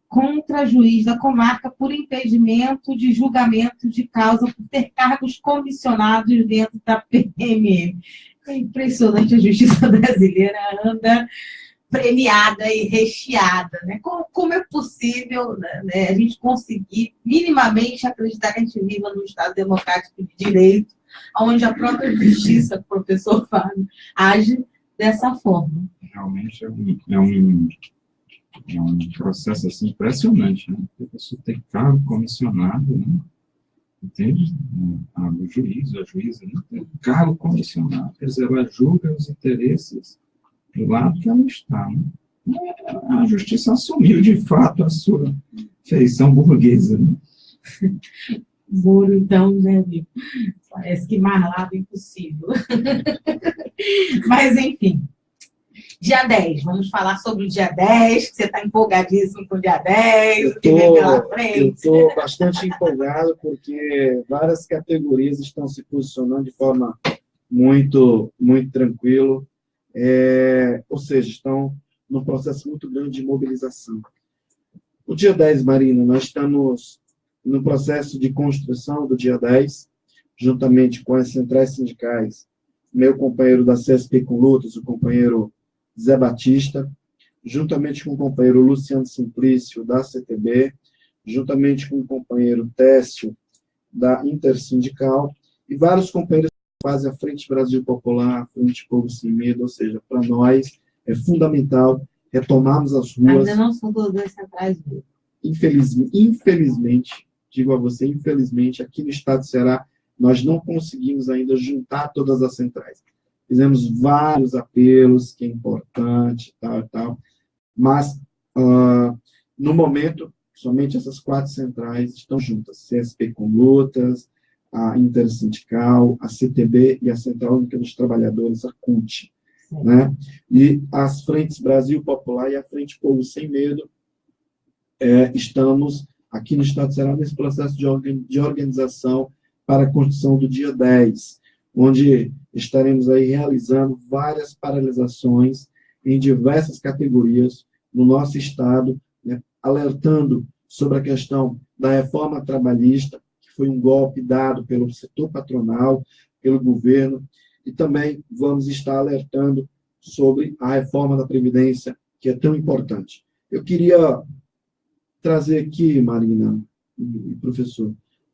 contra a juiz da comarca por impedimento de julgamento de causa por ter cargos comissionados dentro da PMM. É impressionante, a justiça brasileira anda premiada e recheada, né? Como é possível, né, a gente conseguir minimamente acreditar que a gente viva num Estado democrático de direito, onde a própria justiça, professor Fábio, age dessa forma? Realmente é um processo assim, impressionante, né? A pessoa tem cargo comissionado, né? Entende? O juiz, a juíza, né? Tem cargo comissionado, quer dizer, ela julga os interesses do lado que ela está, né? A justiça assumiu, de fato, a sua feição burguesa, né? Moro, então, né, amigo? Parece que mais lado impossível. Mas, enfim. Dia 10, vamos falar sobre o dia 10, que você está empolgadíssimo com o dia 10, o que vem pela frente. Eu estou bastante empolgado, porque várias categorias estão se posicionando de forma muito, muito tranquila, ou seja, estão num processo muito grande de mobilização. O dia 10, Marina, nós estamos no processo de construção do dia 10, juntamente com as centrais sindicais, meu companheiro da CSP com Lutas, o companheiro Zé Batista, juntamente com o companheiro Luciano Simplício, da CTB, juntamente com o companheiro Técio, da Intersindical, e vários companheiros que fazem a Frente Brasil Popular, a Frente Povo Sem Medo, ou seja, para nós é fundamental retomarmos as ruas. Ainda não são todas as centrais. Infelizmente, digo a você, infelizmente, aqui no estado do Ceará, nós não conseguimos ainda juntar todas as centrais. Fizemos vários apelos, que é importante, tal, mas, no momento, somente essas 4 centrais estão juntas, CSP com Lutas, a Intersindical, a CTB e a Central Única dos Trabalhadores, a CUT, né? E as Frentes Brasil Popular e a Frente Povo Sem Medo, estamos aqui no estado do Ceará nesse processo de organização para a construção do dia 10, onde estaremos aí realizando várias paralisações em diversas categorias no nosso estado, né, alertando sobre a questão da reforma trabalhista, que foi um golpe dado pelo setor patronal, pelo governo, e também vamos estar alertando sobre a reforma da Previdência, que é tão importante. Eu queria trazer aqui, Marina e professor,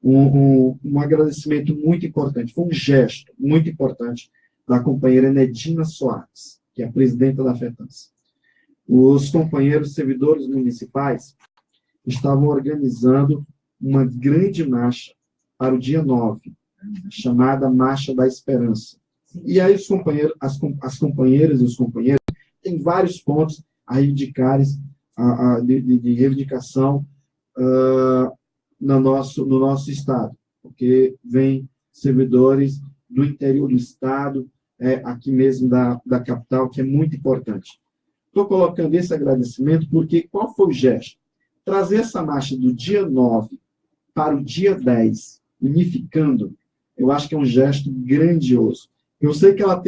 um agradecimento muito importante, foi um gesto muito importante da companheira Nedina Soares, que é a presidenta da FETANCE. Os companheiros servidores municipais estavam organizando uma grande marcha para o dia 9, chamada Marcha da Esperança. E aí os companheiros, as companheiras e os companheiros têm vários pontos a reivindicar, de reivindicação no nosso estado, porque vem servidores do interior do estado, aqui mesmo da capital, que é muito importante. Estou colocando esse agradecimento porque qual foi o gesto? Trazer essa marcha do dia 9 para o dia 10, unificando, eu acho que é um gesto grandioso. Eu sei que ela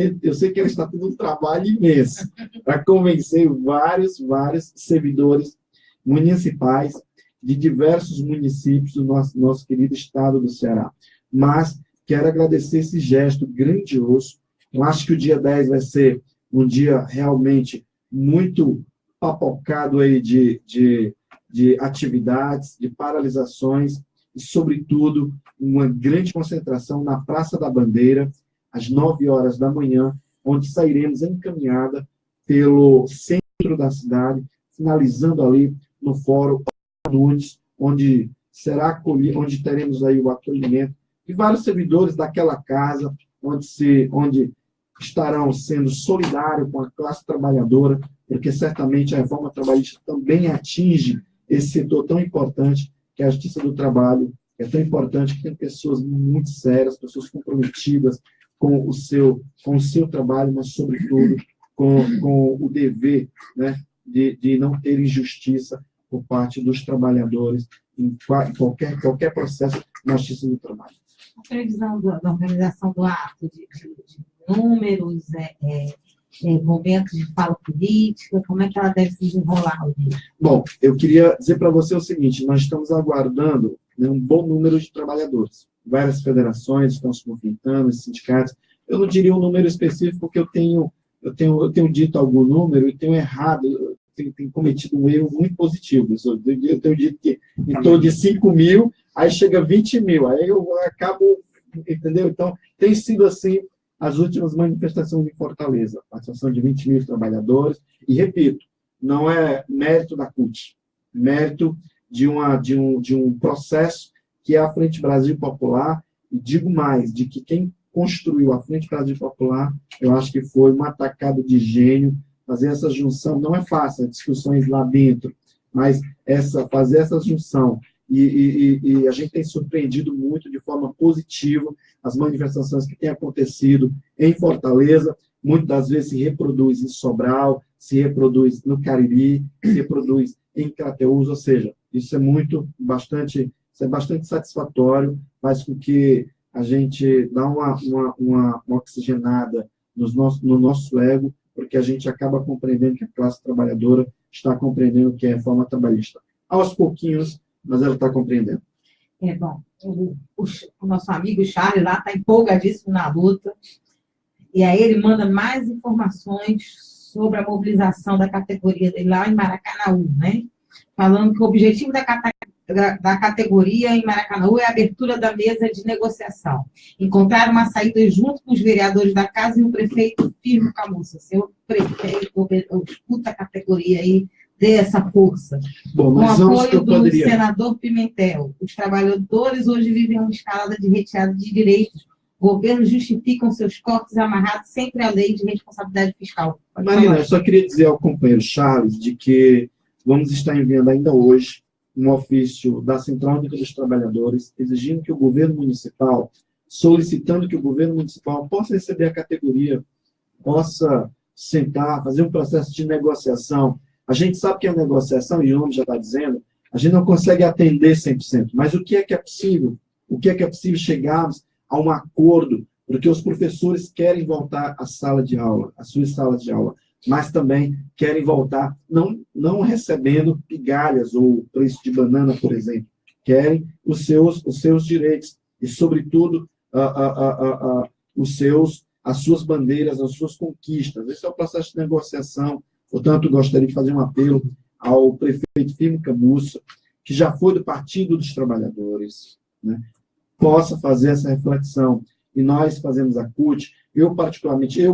está tendo um trabalho imenso para convencer vários servidores municipais de diversos municípios do nosso querido estado do Ceará. Mas quero agradecer esse gesto grandioso. Eu acho que o dia 10 vai ser um dia realmente muito papocado aí de atividades, de paralisações e, sobretudo, uma grande concentração na Praça da Bandeira, às 9 horas da manhã, onde sairemos em caminhada pelo centro da cidade, finalizando ali no Fórum Nunes, onde teremos aí o acolhimento de vários servidores daquela casa, onde estarão sendo solidários com a classe trabalhadora, porque certamente a reforma trabalhista também atinge esse setor tão importante, que é a justiça do trabalho. É tão importante que tem pessoas muito sérias, pessoas comprometidas com o seu trabalho, mas, sobretudo, com o dever, né, de não ter injustiça por parte dos trabalhadores em qualquer processo na justiça do trabalho. A previsão da organização do ato de números, momentos de fala política, como é que ela deve se desenrolar? Bom, eu queria dizer para você o seguinte: nós estamos aguardando, né, um bom número de trabalhadores. Várias federações estão se movimentando, sindicatos. Eu não diria um número específico, porque eu tenho dito algum número e tenho errado, tenho cometido um erro muito positivo. Eu tenho dito que em torno de 5 mil, aí chega 20 mil, aí eu acabo, entendeu? Então, tem sido assim as últimas manifestações em Fortaleza, participação de 20 mil trabalhadores, e repito, não é mérito da CUT, mérito de um processo que é a Frente Brasil Popular, e digo mais, de que quem construiu a Frente Brasil Popular, eu acho que foi uma atacada de gênio. Fazer essa junção não é fácil, discussões lá dentro, mas fazer essa junção, e a gente tem surpreendido muito de forma positiva as manifestações que têm acontecido em Fortaleza. Muitas das vezes se reproduz em Sobral, se reproduz no Cariri, se reproduz em Crateús, ou seja, isso é bastante satisfatório, faz com que a gente dá uma oxigenada no nosso ego, porque a gente acaba compreendendo que a classe trabalhadora está compreendendo o que é reforma trabalhista. Aos pouquinhos, mas ela está compreendendo. Bom, o nosso amigo Charles lá está empolgadíssimo na luta, e aí ele manda mais informações sobre a mobilização da categoria dele lá em Maracanaú, né? Falando que o objetivo da categoria em Maracanaú é a abertura da mesa de negociação. Encontrar uma saída junto com os vereadores da casa e o prefeito Firmo Camussa. Seu prefeito, escuta a categoria aí, dê essa força. Bom, com o apoio do senador Pimentel. Os trabalhadores hoje vivem uma escalada de retirada de direitos. Governos justificam seus cortes amarrados sempre à lei de responsabilidade fiscal. Marina, eu só queria dizer ao companheiro Charles de que vamos estar enviando ainda hoje um ofício da Central Única dos Trabalhadores, exigindo que o governo municipal, solicitando que o governo municipal possa receber a categoria, possa sentar, fazer um processo de negociação. A gente sabe que a negociação, e o nome já está dizendo, a gente não consegue atender 100%, mas o que é possível? O que é possível chegarmos a um acordo, porque os professores querem voltar à sala de aula, às suas salas de aula, mas também querem voltar não recebendo pigalhas ou preço de banana, por exemplo. Querem os seus direitos e, sobretudo, as suas bandeiras, as suas conquistas. Esse é o processo de negociação. Portanto, gostaria de fazer um apelo ao prefeito Firmo Camussa, que já foi do Partido dos Trabalhadores, né, possa fazer essa reflexão. E nós fazemos a CUT, eu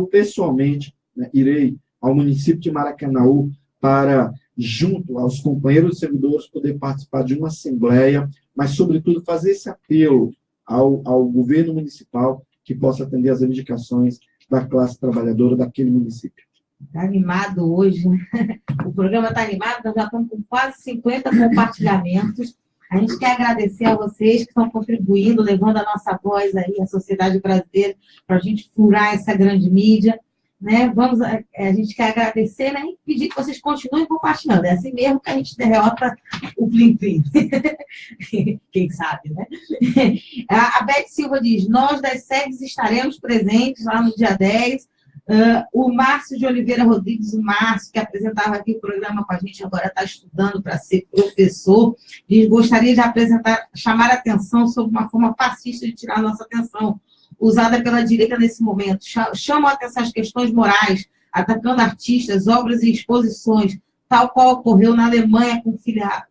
pessoalmente, né, irei ao município de Maracanaú para, junto aos companheiros servidores, poder participar de uma assembleia, mas, sobretudo, fazer esse apelo ao governo municipal que possa atender às reivindicações da classe trabalhadora daquele município. Está animado hoje, né? O programa está animado, nós já estamos com quase 50 compartilhamentos. A gente quer agradecer a vocês que estão contribuindo, levando a nossa voz aí à sociedade brasileira, para a gente furar essa grande mídia. Né? A gente quer agradecer, né? E pedir que vocês continuem compartilhando. É assim mesmo que a gente derrota o Plim-Plim. Quem sabe, né? A Beth Silva diz: nós das sedes estaremos presentes lá no dia 10. O Márcio de Oliveira Rodrigues, o Márcio, que apresentava aqui o programa com a gente, agora está estudando para ser professor, diz: gostaria de chamar a atenção sobre uma forma fascista de tirar a nossa atenção, usada pela direita nesse momento. Chamam a atenção as questões morais, atacando artistas, obras e exposições, tal qual ocorreu na Alemanha com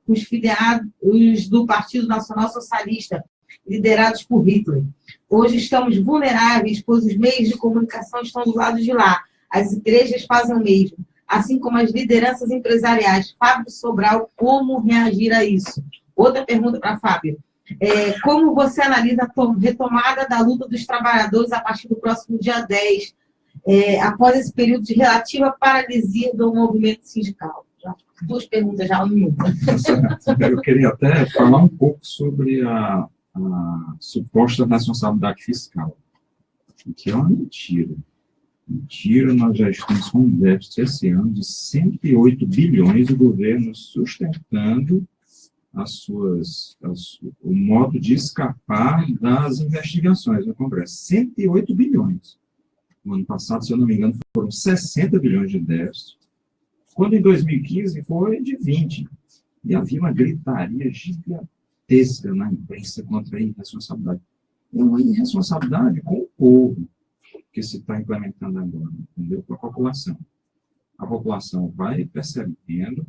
os filiados do Partido Nacional Socialista, liderados por Hitler. Hoje estamos vulneráveis, pois os meios de comunicação estão do lado de lá. As igrejas fazem o mesmo. assim como as lideranças empresariais. Fábio Sobral, como reagir a isso? Outra pergunta para Fábio. Como você analisa a retomada da luta dos trabalhadores a partir do próximo dia 10, após esse período de relativa paralisia do movimento sindical? Duas perguntas já, um minuto. Eu queria até falar um pouco sobre a suposta responsabilidade fiscal, que é uma mentira. Mentira, nós já estamos com um déficit esse ano de 108 bilhões, o governo sustentando o modo de escapar das investigações no Congresso. 108 bilhões. No ano passado, se eu não me engano, foram 60 bilhões de déficit, quando em 2015 foi de 20. E havia uma gritaria gigantesca na imprensa contra a irresponsabilidade. É uma irresponsabilidade com o povo que se está implementando agora, entendeu? Com a população. A população vai percebendo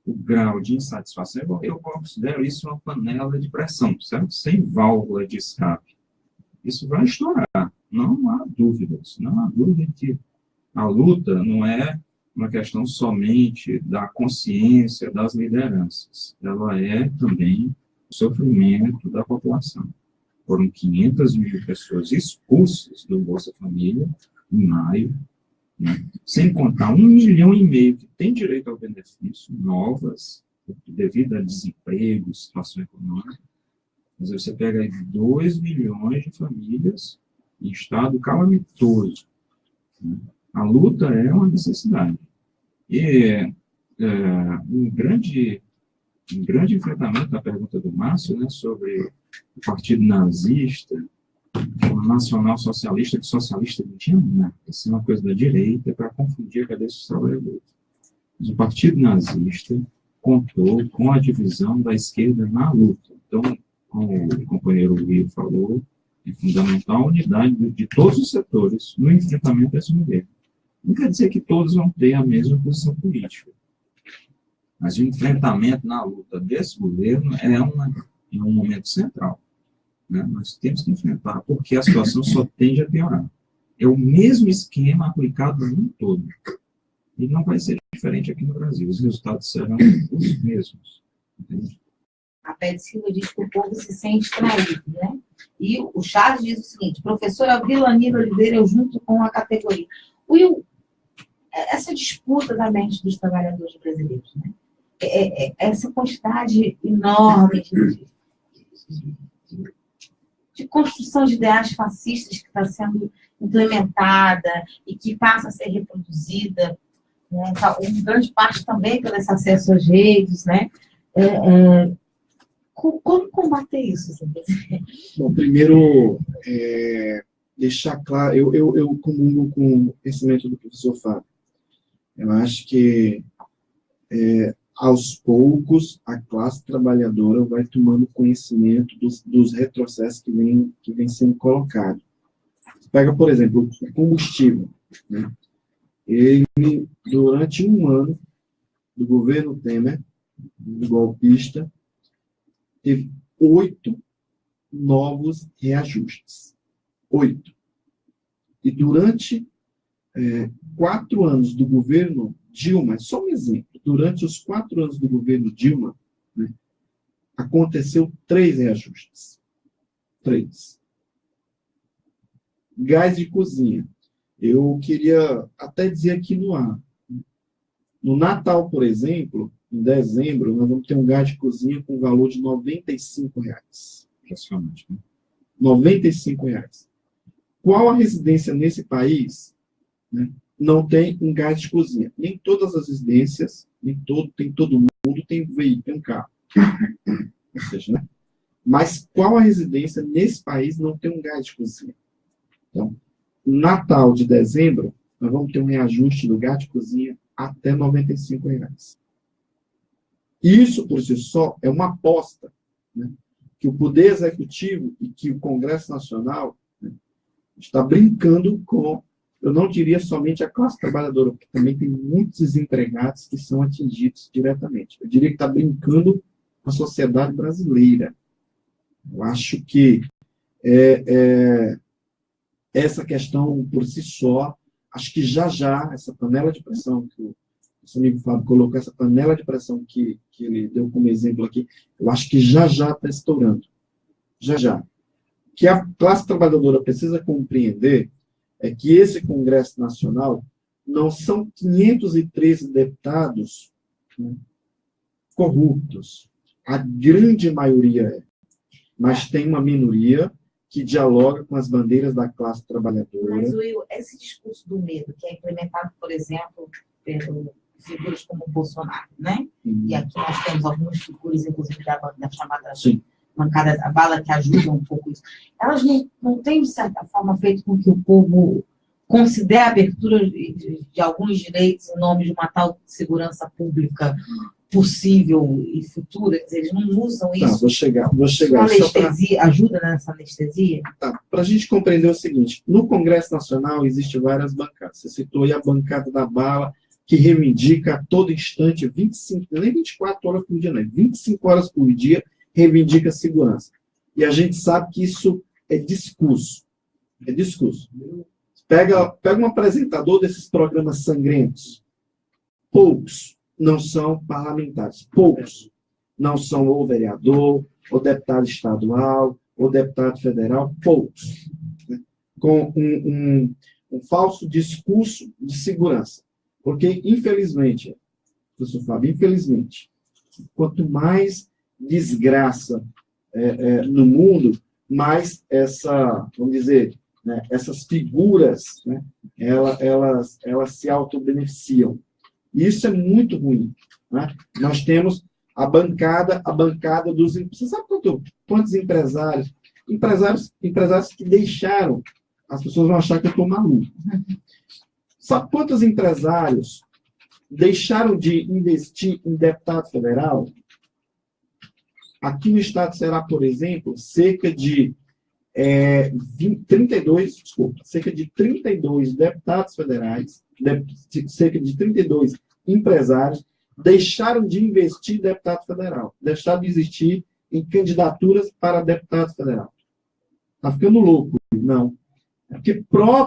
o grau de insatisfação. Eu considero isso uma panela de pressão, certo? Sem válvula de escape. Isso vai estourar. Não há dúvidas. Não há dúvida que a luta não é uma questão somente da consciência das lideranças. Ela é também o sofrimento da população. Foram 500 mil pessoas expulsas do Bolsa Família em maio, né? Sem contar 1,5 milhão que tem direito ao benefício, novas, devido a desemprego, situação econômica. Mas você pega aí 2 milhões de famílias em estado calamitoso, né? A luta é uma necessidade. E um grande enfrentamento da pergunta do Márcio, né, sobre o partido nazista, o nacional socialista, que socialista não tinha nada. Isso é uma coisa da direita para confundir a cabeça dos trabalhadores. Mas o partido nazista contou com a divisão da esquerda na luta. Então, como o companheiro Will falou, é fundamental a unidade de todos os setores no enfrentamento desse governo. Não quer dizer que todos vão ter a mesma posição política. Mas o enfrentamento na luta desse governo é um momento central, né? Nós temos que enfrentar, porque a situação só tende a piorar. É o mesmo esquema aplicado no mundo todo. E não vai ser diferente aqui no Brasil. Os resultados serão os mesmos. Entende? A Pede Silva diz que o povo se sente traído, né? E o Charles diz o seguinte: professora Vilanira Oliveira, eu junto com a categoria. Will, essa disputa da mente dos trabalhadores brasileiros, né? Essa quantidade enorme de construção de ideais fascistas que está sendo implementada e que passa a ser reproduzida, né? Em grande parte também pelo esse acesso às redes, né? Como combater isso? Bom, primeiro, deixar claro, eu comungo com o pensamento do professor Fábio. Eu acho que, aos poucos, a classe trabalhadora vai tomando conhecimento dos retrocessos que vem sendo colocados. Pega, por exemplo, o combustível, né? Ele, durante um ano do governo Temer, do golpista, teve 8 novos reajustes. 8. E durante 4 anos do governo Dilma, só um exemplo, durante os 4 anos do governo Dilma, né, aconteceu 3 reajustes. 3. Gás de cozinha. Eu queria até dizer aqui no ar. No Natal, por exemplo, em dezembro, nós vamos ter um gás de cozinha com valor de R$ 95. Impressionante, né? R$ 95. Qual a residência nesse país, né, não tem um gás de cozinha? Nem todas as residências, todo mundo tem veículo, tem um carro. Ou seja, né? Mas qual a residência nesse país não tem um gás de cozinha? Então, Natal de dezembro, nós vamos ter um reajuste do gás de cozinha até R$ 95. Isso, por si só, é uma aposta, né, que o Poder Executivo e que o Congresso Nacional, né, está brincando com, eu não diria somente a classe trabalhadora, porque também tem muitos desempregados que são atingidos diretamente. Eu diria que está brincando com a sociedade brasileira. Eu acho que essa questão, por si só, acho que já essa panela de pressão que o esse amigo Fábio colocou essa panela de pressão que ele deu como exemplo aqui, eu acho que já está estourando. Já. O que a classe trabalhadora precisa compreender é que esse Congresso Nacional não são 513 deputados, né, corruptos. A grande maioria é. Mas tem uma minoria que dialoga com as bandeiras da classe trabalhadora. Mas, Will, esse discurso do medo, que é implementado, por exemplo, por figuras como o Bolsonaro, né? E aqui nós temos algumas figuras, inclusive, da chamada bancada da bala, que ajudam um pouco isso. Elas não têm, de certa forma, feito com que o povo considere a abertura de alguns direitos em nome de uma tal segurança pública possível e futura, quer dizer, eles não usam isso. Tá, vou chegar. Anestesia, ajuda nessa anestesia? Tá, para a gente compreender o seguinte, no Congresso Nacional existem várias bancadas. Você citou aí a bancada da bala, que reivindica a todo instante, 25, nem 24 horas por dia, não, 25 horas por dia, reivindica segurança. E a gente sabe que isso é discurso. É discurso. Pega um apresentador desses programas sangrentos. Poucos não são parlamentares. Poucos não são ou vereador, ou deputado estadual, ou deputado federal. Poucos. Né? Com um falso discurso de segurança. Porque, infelizmente, professor Fábio, infelizmente, quanto mais desgraça no mundo, mais vamos dizer, né, essas figuras, né, elas se autobeneficiam. E isso é muito ruim. Né? Nós temos a bancada dos... Você sabe quantos empresários que deixaram... As pessoas vão achar que eu estou maluco. Sabe quantos empresários deixaram de investir em deputado federal? Aqui no estado de Ceará, por exemplo, cerca de 32 deputados federais, cerca de 32 empresários deixaram de investir em deputado federal, deixaram de investir em candidaturas para deputado federal. Está ficando louco? Não. É porque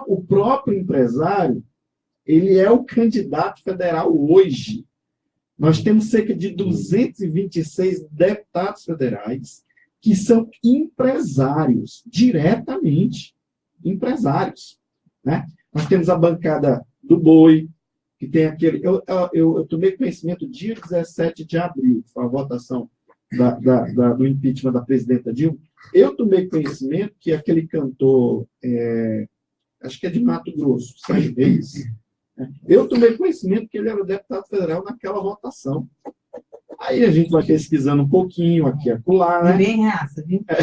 o próprio empresário, ele é o candidato federal hoje. Nós temos cerca de 226 deputados federais que são empresários, diretamente empresários. Né? Nós temos a bancada do boi, que tem aquele... Eu tomei conhecimento dia 17 de abril, foi a votação do impeachment da presidenta Dilma. Eu tomei conhecimento que aquele cantor, acho que é de Mato Grosso, Sérgio Reis, eu tomei conhecimento que ele era deputado federal naquela votação. Aí a gente vai pesquisando um pouquinho aqui e acolá, né? Bem raça, viu? A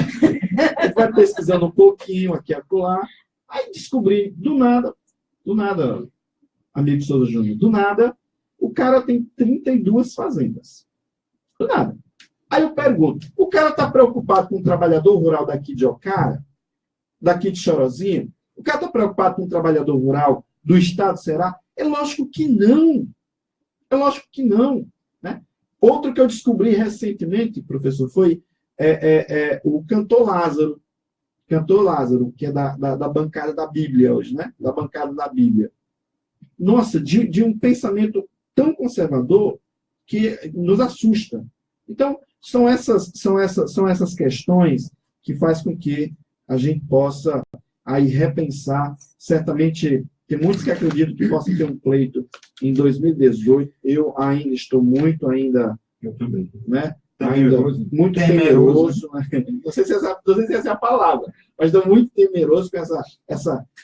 gente vai pesquisando um pouquinho aqui e acolá. Aí descobri, do nada, amigo Souza Júnior, do nada, o cara tem 32 fazendas. Do nada. Aí eu pergunto, o cara está preocupado com o trabalhador rural daqui de Ocara, daqui de Chorozinho? O cara está preocupado com o trabalhador rural do estado do Ceará? É lógico que não. É lógico que não. Né? Outro que eu descobri recentemente, professor, foi o cantor Lázaro. Cantor Lázaro, que é da bancada da Bíblia hoje, né? Da bancada da Bíblia. Nossa, de um pensamento tão conservador que nos assusta. Então, são essas questões que faz com que a gente possa aí repensar. Certamente, tem muitos que acreditam que possa ter um pleito em 2018. Eu ainda estou muito eu também, né? Ainda muito temeroso. Né? Não sei se essa é a palavra, mas estou muito temeroso com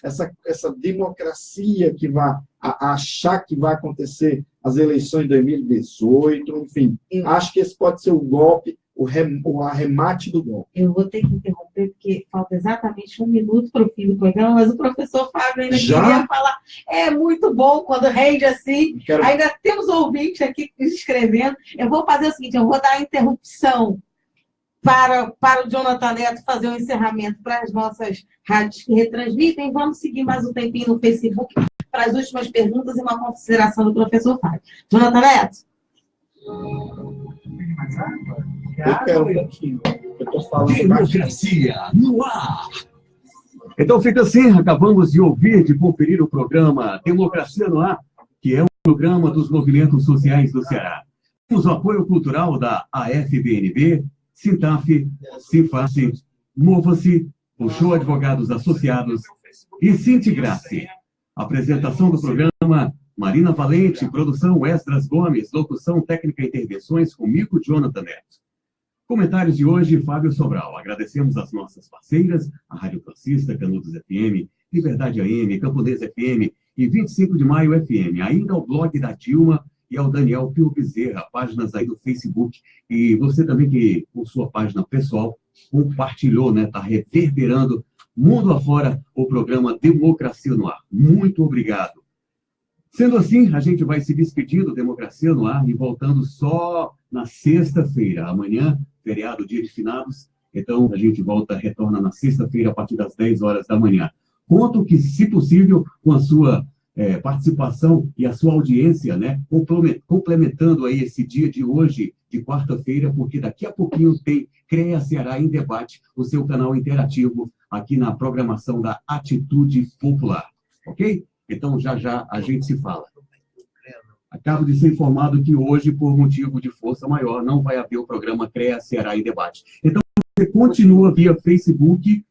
essa democracia que vai achar que vai acontecer as eleições de 2018, enfim. Acho que esse pode ser o golpe, o arremate do golpe. Eu vou ter que interromper, porque falta exatamente 1 minuto para o fim do programa, mas o professor Fábio ainda queria falar. É muito bom quando rende assim. Ainda temos ouvintes aqui escrevendo. Eu vou fazer o seguinte, eu vou dar a interrupção para o Jonathan Neto fazer um encerramento para as nossas rádios que retransmitem. Vamos seguir mais um tempinho no Facebook para as últimas perguntas e uma consideração do professor Fábio. Jonathan Neto. Eu quero um pouquinho. Eu estou falando Democracia no ar. Então fica assim, acabamos de conferir o programa Democracia no Ar, que é Programa dos Movimentos Sociais do Ceará. Temos o apoio cultural da AFBNB, Sintaf, Sinface, Mova-se, o Show Advogados Associados e Sintigrace. Apresentação do programa, Marina Valente, produção Esdras Gomes, locução técnica e intervenções comigo, Jonathan Neto. Comentários de hoje, Fábio Sobral. Agradecemos às nossas parceiras, a Rádio Classista, Canudos FM, Liberdade AM, Camponês FM e 25 de Maio FM. Ainda ao blog da Dilma e ao Daniel Pio Bezerra, páginas aí do Facebook. E você também que, com sua página pessoal, compartilhou, né? Está reverberando mundo afora o programa Democracia no Ar. Muito obrigado. Sendo assim, a gente vai se despedir do Democracia no Ar e voltando só na sexta-feira. Amanhã, feriado, dia de finados. Então, a gente retorna na sexta-feira, a partir das 10 horas da manhã. Conto que, se possível, com a sua participação e a sua audiência, né, complementando aí esse dia de hoje, de quarta-feira, porque daqui a pouquinho tem CREA Ceará em Debate, o seu canal interativo aqui na programação da Atitude Popular. Ok? Então, já a gente se fala. Acabo de ser informado que hoje, por motivo de força maior, não vai haver o programa CREA Ceará em Debate. Então, você continua via Facebook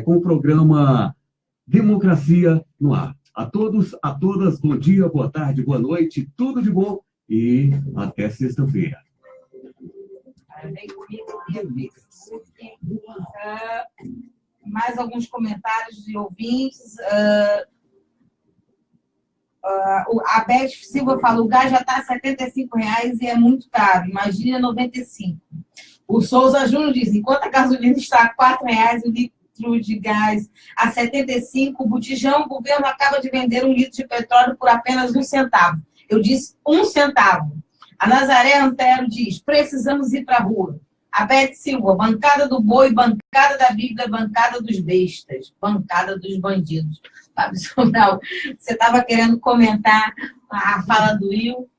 com o programa Democracia no Ar. A todos, a todas, bom dia, boa tarde, boa noite, tudo de bom e até sexta-feira. Mais alguns comentários de ouvintes. A Beth Silva falou: o gás já está a R$75 e é muito caro, imagina 95. O Souza Júnior diz: enquanto a gasolina está a R$4 o litro de gás a 75, o botijão, o governo acaba de vender 1 litro de petróleo por apenas 1 centavo. Eu disse 1 centavo. A Nazaré Antero diz: precisamos ir para a rua. A Beth Silva: bancada do boi, bancada da Bíblia, bancada dos bestas, bancada dos bandidos. Fábio Sobral, você estava querendo comentar a fala do Will?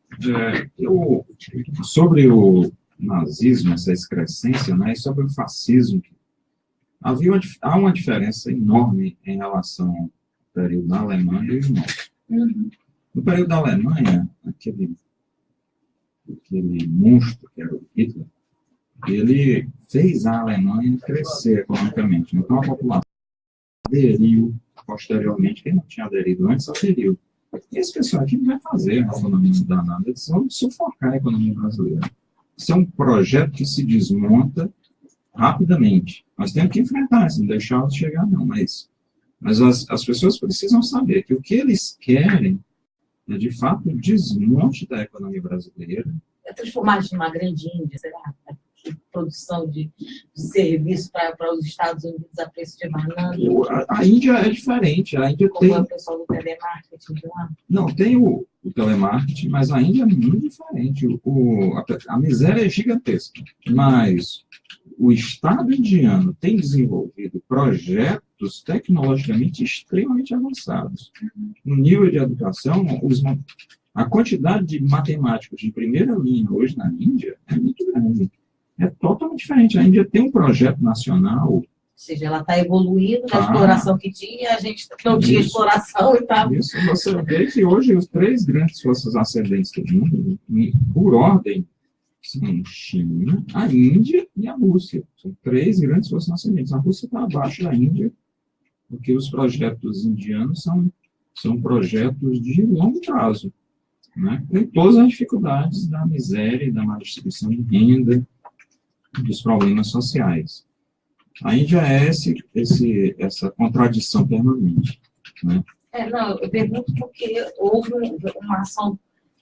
Sobre o nazismo, essa excrescência, né, e sobre o fascismo, há uma diferença enorme em relação ao período da Alemanha e o nosso. Uhum. No período da Alemanha, aquele monstro que era o Hitler, ele fez a Alemanha crescer economicamente. Então, a população aderiu posteriormente. Quem não tinha aderido antes, aderiu. E esse pessoal aqui não vai fazer a economia mudar nada. Eles vão sufocar a economia brasileira. Isso é um projeto que se desmonta rapidamente. Nós temos que enfrentar isso, não deixá-los chegar, não. Mas as pessoas precisam saber que o que eles querem é, de fato, o desmonte da economia brasileira. É transformar isso numa grande Índia, será? Produção de serviço para os Estados Unidos a preço de banana. A Índia é diferente. A Índia como tem... o pessoal do telemarketing de lá? Não, tem o telemarketing, mas a Índia é muito diferente. A miséria é gigantesca. Mas o Estado indiano tem desenvolvido projetos tecnologicamente extremamente avançados. No nível de educação, a quantidade de matemáticos de primeira linha hoje na Índia é muito grande. É totalmente diferente. A Índia tem um projeto nacional. Ou seja, ela está evoluindo na exploração que tinha, a gente não tinha exploração e tal. Isso, você vê que hoje os 3 grandes forças ascendentes do mundo, por ordem, são China, a Índia e a Rússia. São 3 grandes forças ascendentes. A Rússia está abaixo da Índia, porque os projetos indianos são projetos de longo prazo, né? Com todas as dificuldades da miséria, da má distribuição de renda, dos problemas sociais. A Índia é essa contradição permanente, né? Não, eu pergunto porque houve uma ação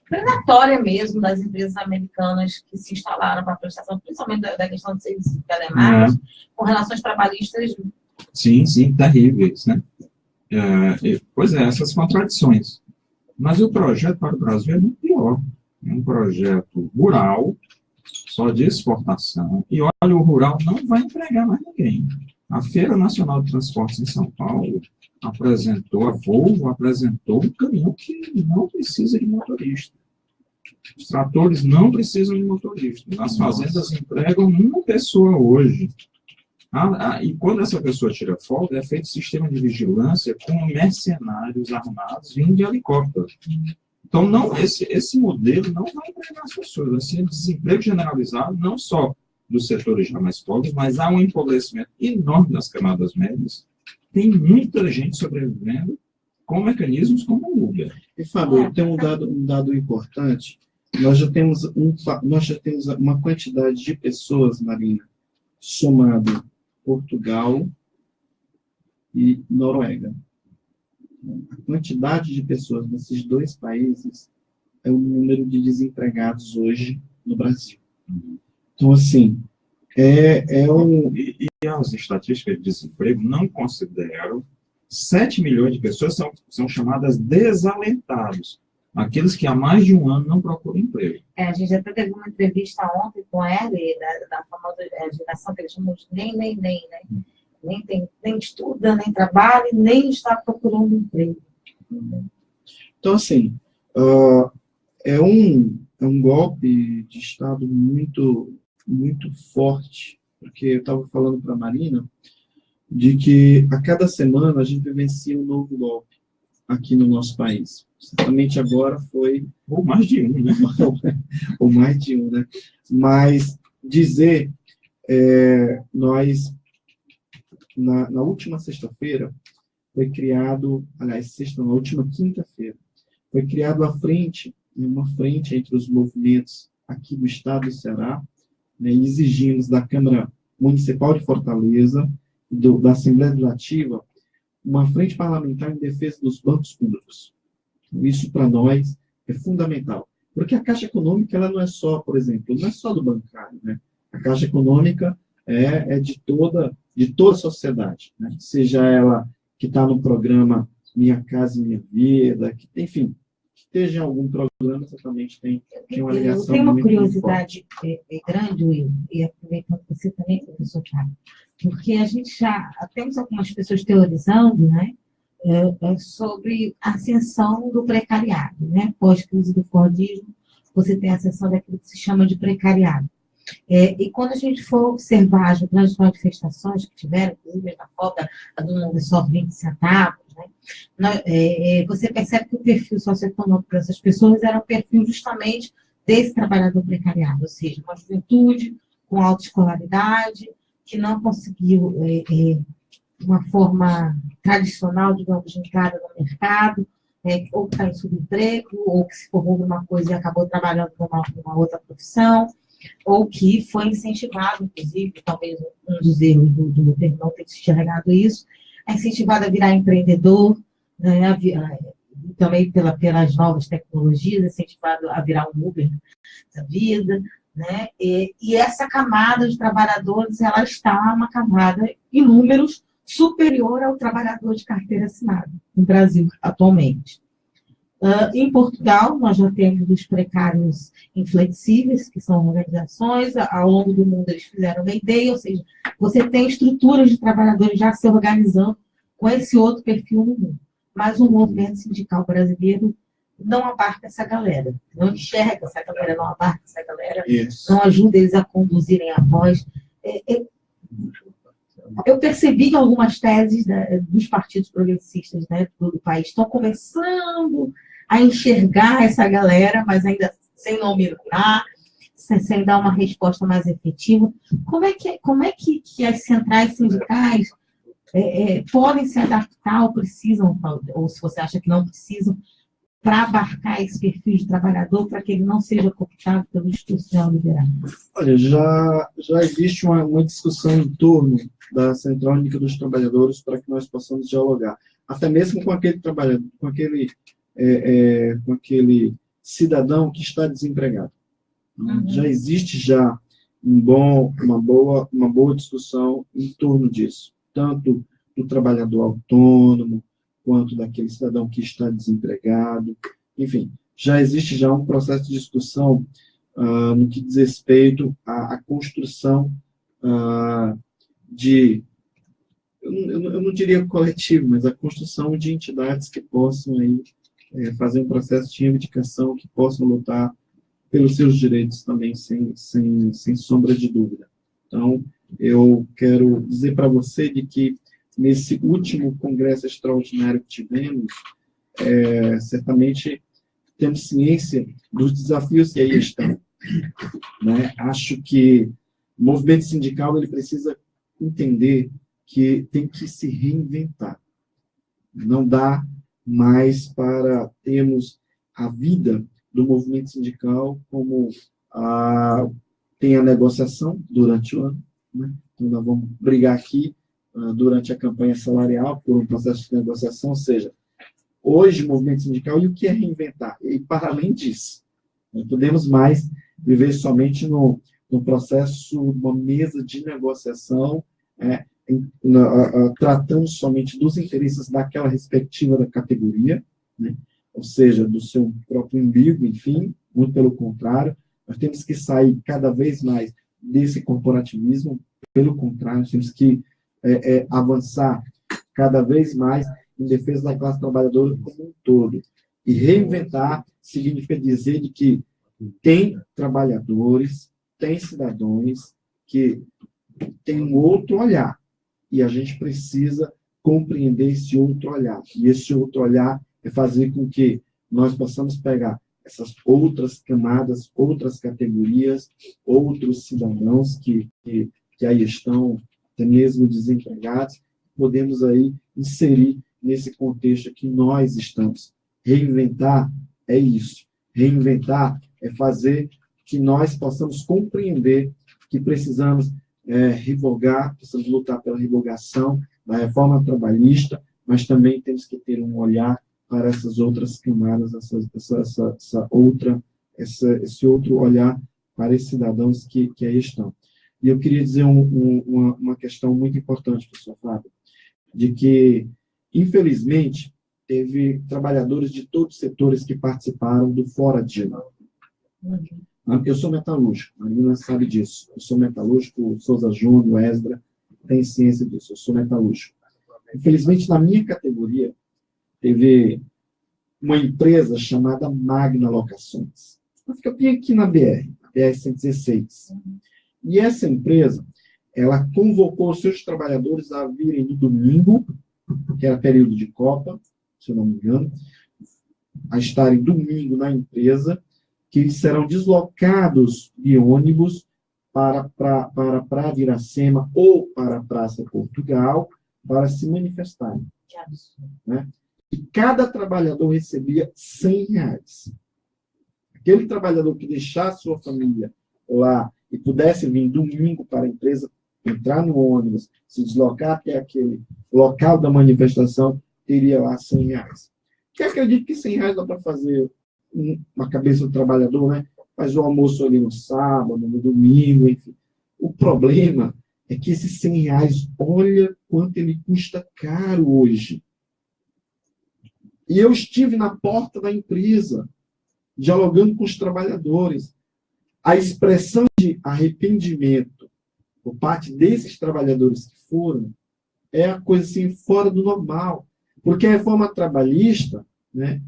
predatória mesmo das empresas americanas que se instalaram para a prestação, principalmente da questão de serviços de telemarketing, com relações trabalhistas. Sim, terríveis, né? Pois é, essas contradições. Mas o projeto para o Brasil é muito pior. É um projeto rural, só de exportação. E olha, o rural não vai empregar mais ninguém. A Feira Nacional de Transportes em São Paulo a Volvo apresentou um caminhão que não precisa de motorista. Os tratores não precisam de motorista. As fazendas empregam 1 pessoa hoje. E quando essa pessoa tira folga, é feito sistema de vigilância com mercenários armados vindo de helicóptero. Então, não, esse modelo não vai empregar as pessoas. Assim, desemprego generalizado, não só dos setores já mais pobres, mas há um empobrecimento enorme das camadas médias. Tem muita gente sobrevivendo com mecanismos como o Uber. E, Fábio, tem um dado importante. Nós já temos uma quantidade de pessoas, Marina, somado Portugal e Noruega. A quantidade de pessoas nesses dois países é o número de desempregados hoje no Brasil. Então, assim, E as estatísticas de desemprego não consideram 7 milhões de pessoas são chamadas desalentados. Aqueles que há mais de um ano não procuram emprego. A gente até teve uma entrevista ontem com a Ellie, da famosa geração que eles chamam de nem, né? Nem estuda, nem trabalha, nem está procurando emprego. Então, assim, é um golpe de Estado muito, muito forte, porque eu estava falando para a Marina de que a cada semana a gente vivencia um novo golpe aqui no nosso país. Certamente agora foi... Ou mais de um, né? Ou mais de um, né? Mas dizer, nós... Na última sexta-feira, foi criado, aliás, na última quinta-feira, foi criado uma frente entre os movimentos aqui do Estado do Ceará, né, e exigimos da Câmara Municipal de Fortaleza, da Assembleia Legislativa, uma frente parlamentar em defesa dos bancos públicos. Isso, para nós, é fundamental. Porque a Caixa Econômica, ela não é só, por exemplo, não é só do bancário, né? A Caixa Econômica é de toda a sociedade, né? Seja ela que está no programa Minha Casa e Minha Vida, enfim, que esteja em algum programa, certamente tem uma ligação. Eu tenho uma curiosidade grande, Will, e aproveitando que você também, professor Thiago, porque a gente já temos algumas pessoas teorizando, né, sobre a ascensão do precariado, né? Pós-crise do Fordismo, você tem a ascensão daquilo que se chama de precariado. E quando a gente for observar as grandes manifestações que tiveram, inclusive na volta do só 20 centavos, né, você percebe que o perfil socioeconômico dessas pessoas era um perfil justamente desse trabalhador precariado, ou seja, uma juventude com alta escolaridade, que não conseguiu uma forma tradicional, digamos, de entrada no mercado, ou que está em subemprego, ou que se formou numa coisa e acabou trabalhando numa outra profissão, ou que foi incentivado, inclusive, talvez um dos erros do governo não ter enxergado isso, é incentivado a virar empreendedor, né, também pelas novas tecnologias, incentivado a virar um Uber da vida, né, e essa camada de trabalhadores, ela está uma camada em números superior ao trabalhador de carteira assinada no Brasil atualmente. Em Portugal, nós já temos os precários inflexíveis, que são organizações, ao longo do mundo eles fizeram uma ideia, ou seja, você tem estruturas de trabalhadores já se organizando com esse outro perfil no mundo. Mas o movimento sindical brasileiro não abarca essa galera, não enxerga essa galera, não abarca essa galera, não ajuda eles a conduzirem a voz. Eu percebi que algumas teses dos partidos progressistas, né, do país estão começando a enxergar essa galera, mas ainda sem nominar, sem dar uma resposta mais efetiva. Como é que as centrais sindicais podem se adaptar ou precisam, ou se você acha que não precisam, para abarcar esse perfil de trabalhador, para que ele não seja cooptado pelo discurso neoliberal? Olha, já existe uma discussão em torno da Central Única dos Trabalhadores para que nós possamos dialogar, até mesmo com aquele trabalhador, com aquele cidadão que está desempregado. Uhum. Já existe uma boa discussão em torno disso, tanto do trabalhador autônomo, quanto daquele cidadão que está desempregado. Enfim, já existe um processo de discussão no que diz respeito à construção eu não diria coletivo, mas a construção de entidades que possam aí, fazer um processo de reivindicação, que possam lutar pelos seus direitos também, sem sombra de dúvida. Então, eu quero dizer para você de que nesse último congresso extraordinário que tivemos, certamente temos ciência dos desafios que aí estão. Né? Acho que o movimento sindical ele precisa entender que tem que se reinventar. Não dá mais para termos a vida do movimento sindical como tem a negociação durante o ano. Né? Então, nós vamos brigar aqui durante a campanha salarial por um processo de negociação, ou seja, hoje o movimento sindical, e o que é reinventar? E para além disso, não podemos mais viver somente no processo, uma mesa de negociação, tratando somente dos interesses daquela respectiva da categoria, né? Ou seja, do seu próprio umbigo, enfim, muito pelo contrário, nós temos que sair cada vez mais desse corporativismo, pelo contrário, nós temos que avançar cada vez mais em defesa da classe trabalhadora como um todo. E reinventar significa dizer de que tem trabalhadores, tem cidadãos que têm um outro olhar. E a gente precisa compreender esse outro olhar. E esse outro olhar é fazer com que nós possamos pegar essas outras camadas, outras categorias, outros cidadãos que aí estão até mesmo desempregados, podemos aí inserir nesse contexto que nós estamos. Reinventar é isso. Reinventar é fazer que nós possamos compreender que precisamos precisamos lutar pela revogação da reforma trabalhista, mas também temos que ter um olhar para essas outras camadas, esse outro olhar para esses cidadãos que aí estão. E eu queria dizer uma questão muito importante, professor Fábio, de que, infelizmente, teve trabalhadores de todos os setores que participaram do Fora Dilma. Eu sou metalúrgico, a Marina sabe disso. Eu sou metalúrgico, o Souza Júnior, o Esdra, tem ciência disso, eu sou metalúrgico. Infelizmente, na minha categoria, teve uma empresa chamada Magna Locações. Ela fica bem aqui na BR-116. E essa empresa, ela convocou os seus trabalhadores a virem no domingo, que era período de Copa, se eu não me engano, a estarem domingo na empresa, que serão deslocados de ônibus para Praia de Iracema ou para a Praça Portugal para se manifestarem. Né? E cada trabalhador recebia R$100. Aquele trabalhador que deixasse sua família lá e pudesse vir domingo para a empresa, entrar no ônibus, se deslocar até aquele local da manifestação, teria lá R$100. Que acredito que R$100 dá para fazer uma cabeça do trabalhador, né? Faz o almoço ali no sábado, no domingo, enfim. O problema é que esses R$100, olha quanto ele custa caro hoje. E eu estive na porta da empresa, dialogando com os trabalhadores. A expressão de arrependimento por parte desses trabalhadores que foram é a coisa assim, fora do normal. Porque a reforma trabalhista, né,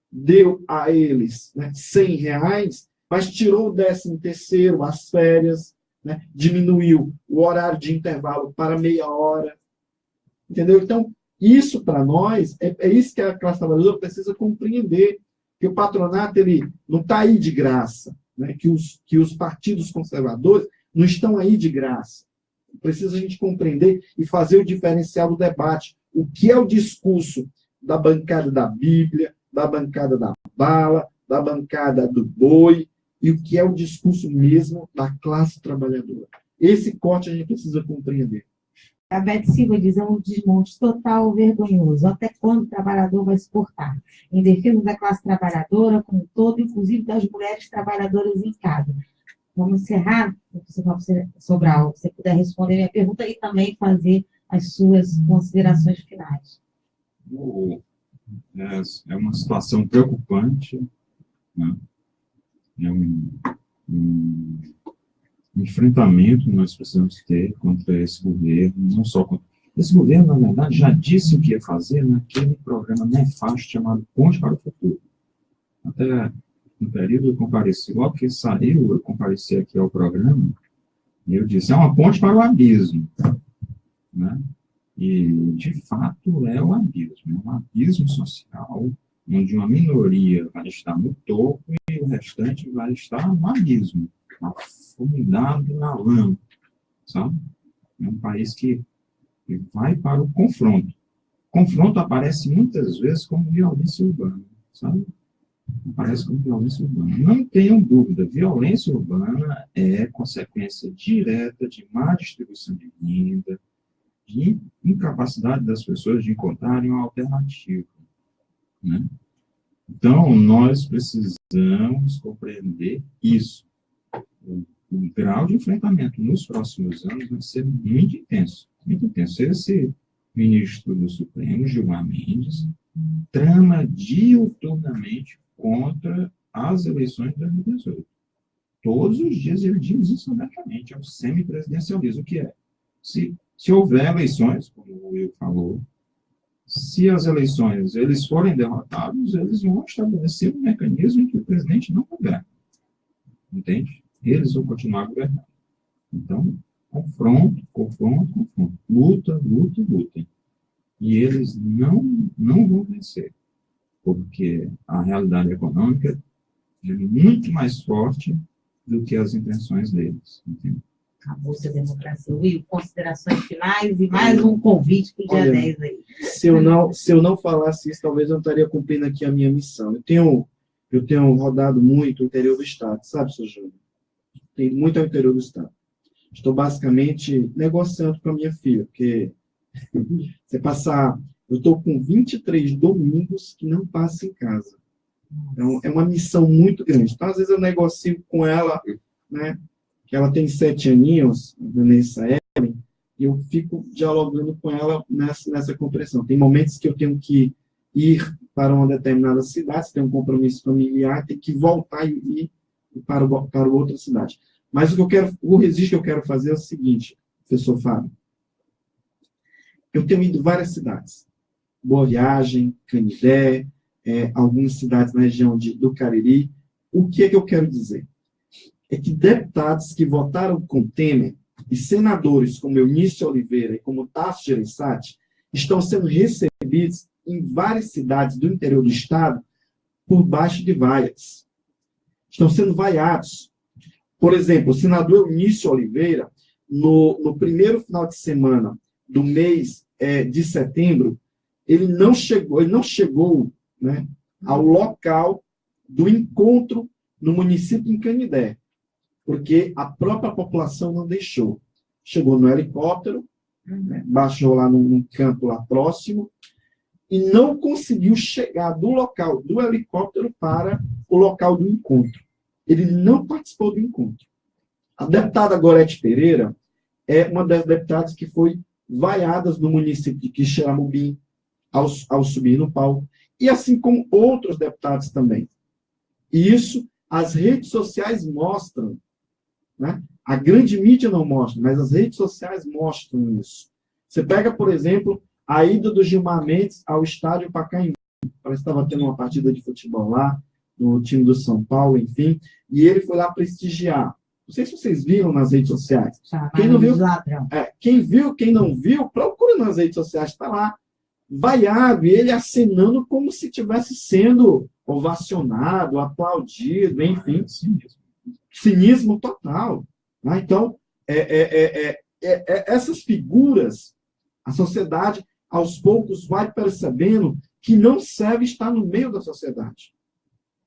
deu a eles, né, R$100, mas tirou o 13º, as férias, né, diminuiu o horário de intervalo para meia hora. Entendeu? Então, isso para nós, é isso que a classe trabalhadora precisa compreender, que o patronato ele não está aí de graça, né, que os partidos conservadores não estão aí de graça. Precisa a gente compreender e fazer o diferencial do debate. O que é o discurso da bancada da Bíblia, da bancada da bala, da bancada do boi, e o que é o discurso mesmo da classe trabalhadora. Esse corte a gente precisa compreender. A Beth Silva diz, é um desmonte total vergonhoso. Até quando o trabalhador vai suportar? Em defesa da classe trabalhadora como um todo, inclusive das mulheres trabalhadoras em casa. Vamos encerrar, professor Sobral, se você puder responder minha pergunta e também fazer as suas considerações finais. É uma situação preocupante, né? É um enfrentamento que nós precisamos ter contra esse governo, não só contra... Esse governo, na verdade, já disse o que ia fazer naquele programa nefasto chamado Ponte para o Futuro. Até no período eu compareci, logo que saiu, eu compareci aqui ao programa, e eu disse, é uma ponte para o abismo, né? E, de fato, é um abismo social, onde uma minoria vai estar no topo e o restante vai estar no abismo, afundado na lama, sabe? É um país que vai para o confronto. Confronto aparece muitas vezes como violência urbana, sabe? Aparece como violência urbana. Não tenham dúvida, violência urbana é consequência direta de má distribuição de renda, de incapacidade das pessoas de encontrarem uma alternativa, né? Então, nós precisamos compreender isso. O grau de enfrentamento nos próximos anos vai ser muito intenso, muito intenso. Esse ministro do Supremo, Gilmar Mendes, trama diuturnamente contra as eleições de 2018. Todos os dias ele diz isso abertamente, é o semipresidencialismo, que é, se houver eleições, como o Will falou, se as eleições eles forem derrotados, eles vão estabelecer um mecanismo em que o presidente não governa. Entende? Eles vão continuar governando. Então, confronto, luta. E eles não vão vencer, porque a realidade econômica é muito mais forte do que as intenções deles. Entende? Acabou-se a democracia. Will, considerações finais e mais um convite para o dia 10 aí. Se eu não falasse isso, talvez eu não estaria cumprindo aqui a minha missão. Eu tenho rodado muito o interior do estado, sabe, seu Júnior? Tem muito ao interior do estado. Estou basicamente negociando com a minha filha, porque eu estou com 23 domingos que não passa em casa. Então, é uma missão muito grande. Então, às vezes eu negocio com ela, né, que ela tem 7 aninhos, a Vanessa Ellen, e eu fico dialogando com ela nessa compreensão. Tem momentos que eu tenho que ir para uma determinada cidade, se tem um compromisso familiar, tem que voltar e ir para outra cidade. Mas o registro que eu quero fazer é o seguinte, professor Fábio. Eu tenho ido várias cidades. Boa Viagem, Canidé, algumas cidades na região do Cariri. O que é que eu quero dizer? É que deputados que votaram com Temer e senadores como Eunício Oliveira e como Tasso Gereissati estão sendo recebidos em várias cidades do interior do estado por baixo de vaias. Estão sendo vaiados. Por exemplo, o senador Eunício Oliveira, no primeiro final de semana do mês de setembro, ele não chegou, né, ao local do encontro no município de Canidé, porque a própria população não deixou. Chegou no helicóptero, né, baixou lá num campo lá próximo, e não conseguiu chegar do local do helicóptero para o local do encontro. Ele não participou do encontro. A deputada Gorete Pereira é uma das deputadas que foi vaiada no município de Quixeramobim ao subir no palco, e assim como outros deputados também. E isso as redes sociais mostram, né? A grande mídia não mostra, mas as redes sociais mostram isso. Você pega, por exemplo, a ida do Gilmar Mendes ao estádio Pacaembu. Parece que estava tendo uma partida de futebol lá, no time do São Paulo, enfim, e ele foi lá prestigiar. Não sei se vocês viram nas redes sociais. Quem não viu, quem não viu, procura nas redes sociais, está lá, vaiado, e ele acenando como se estivesse sendo ovacionado, aplaudido, enfim. Cinismo total. Né? Então, essas figuras, a sociedade, aos poucos, vai percebendo que não serve estar no meio da sociedade.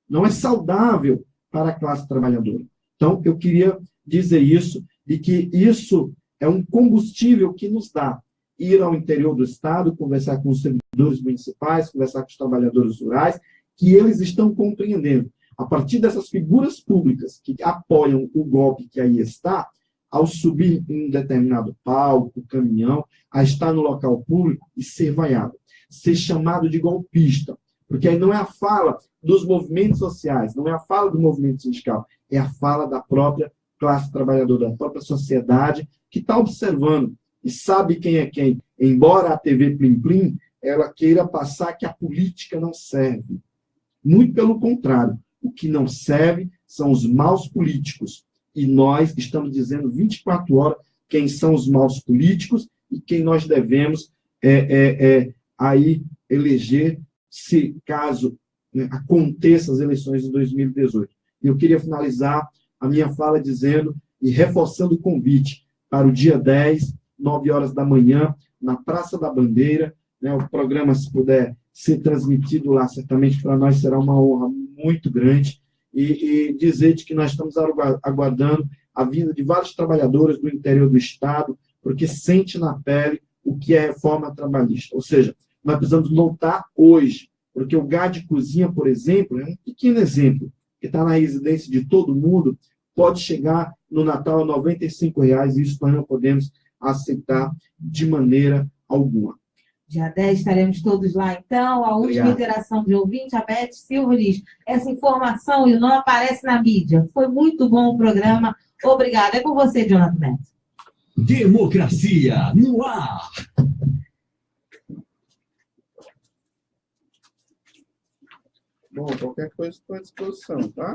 Não é saudável para a classe trabalhadora. Então, eu queria dizer isso, e que isso é um combustível que nos dá ir ao interior do Estado, conversar com os servidores municipais, conversar com os trabalhadores rurais, que eles estão compreendendo. A partir dessas figuras públicas que apoiam o golpe que aí está, ao subir em um determinado palco, caminhão, a estar no local público e ser vaiado, ser chamado de golpista. Porque aí não é a fala dos movimentos sociais, não é a fala do movimento sindical, é a fala da própria classe trabalhadora, da própria sociedade, que está observando e sabe quem é quem. Embora a TV Plim Plim, ela queira passar que a política não serve. Muito pelo contrário. O que não serve são os maus políticos. E nós estamos dizendo 24 horas quem são os maus políticos e quem nós devemos aí eleger, se caso né, aconteça as eleições de 2018. E eu queria finalizar a minha fala dizendo e reforçando o convite para o dia 10, 9 horas da manhã, na Praça da Bandeira, né, o programa, se puder ser transmitido lá, certamente para nós será uma honra muito grande, e dizer que nós estamos aguardando a vinda de vários trabalhadores do interior do Estado, porque sente na pele o que é reforma trabalhista. Ou seja, nós precisamos notar hoje, porque o gás de cozinha, por exemplo, é um pequeno exemplo, que está na residência de todo mundo, pode chegar no Natal a R$ 95,00, e isso nós não podemos aceitar de maneira alguma. Dia 10 estaremos todos lá, então. A última interação de ouvinte, a Beth Silva diz, essa informação não aparece na mídia. Foi muito bom o programa. Obrigada. É com você, Jonathan Neto. Democracia no ar. Bom, qualquer coisa estou à disposição, tá?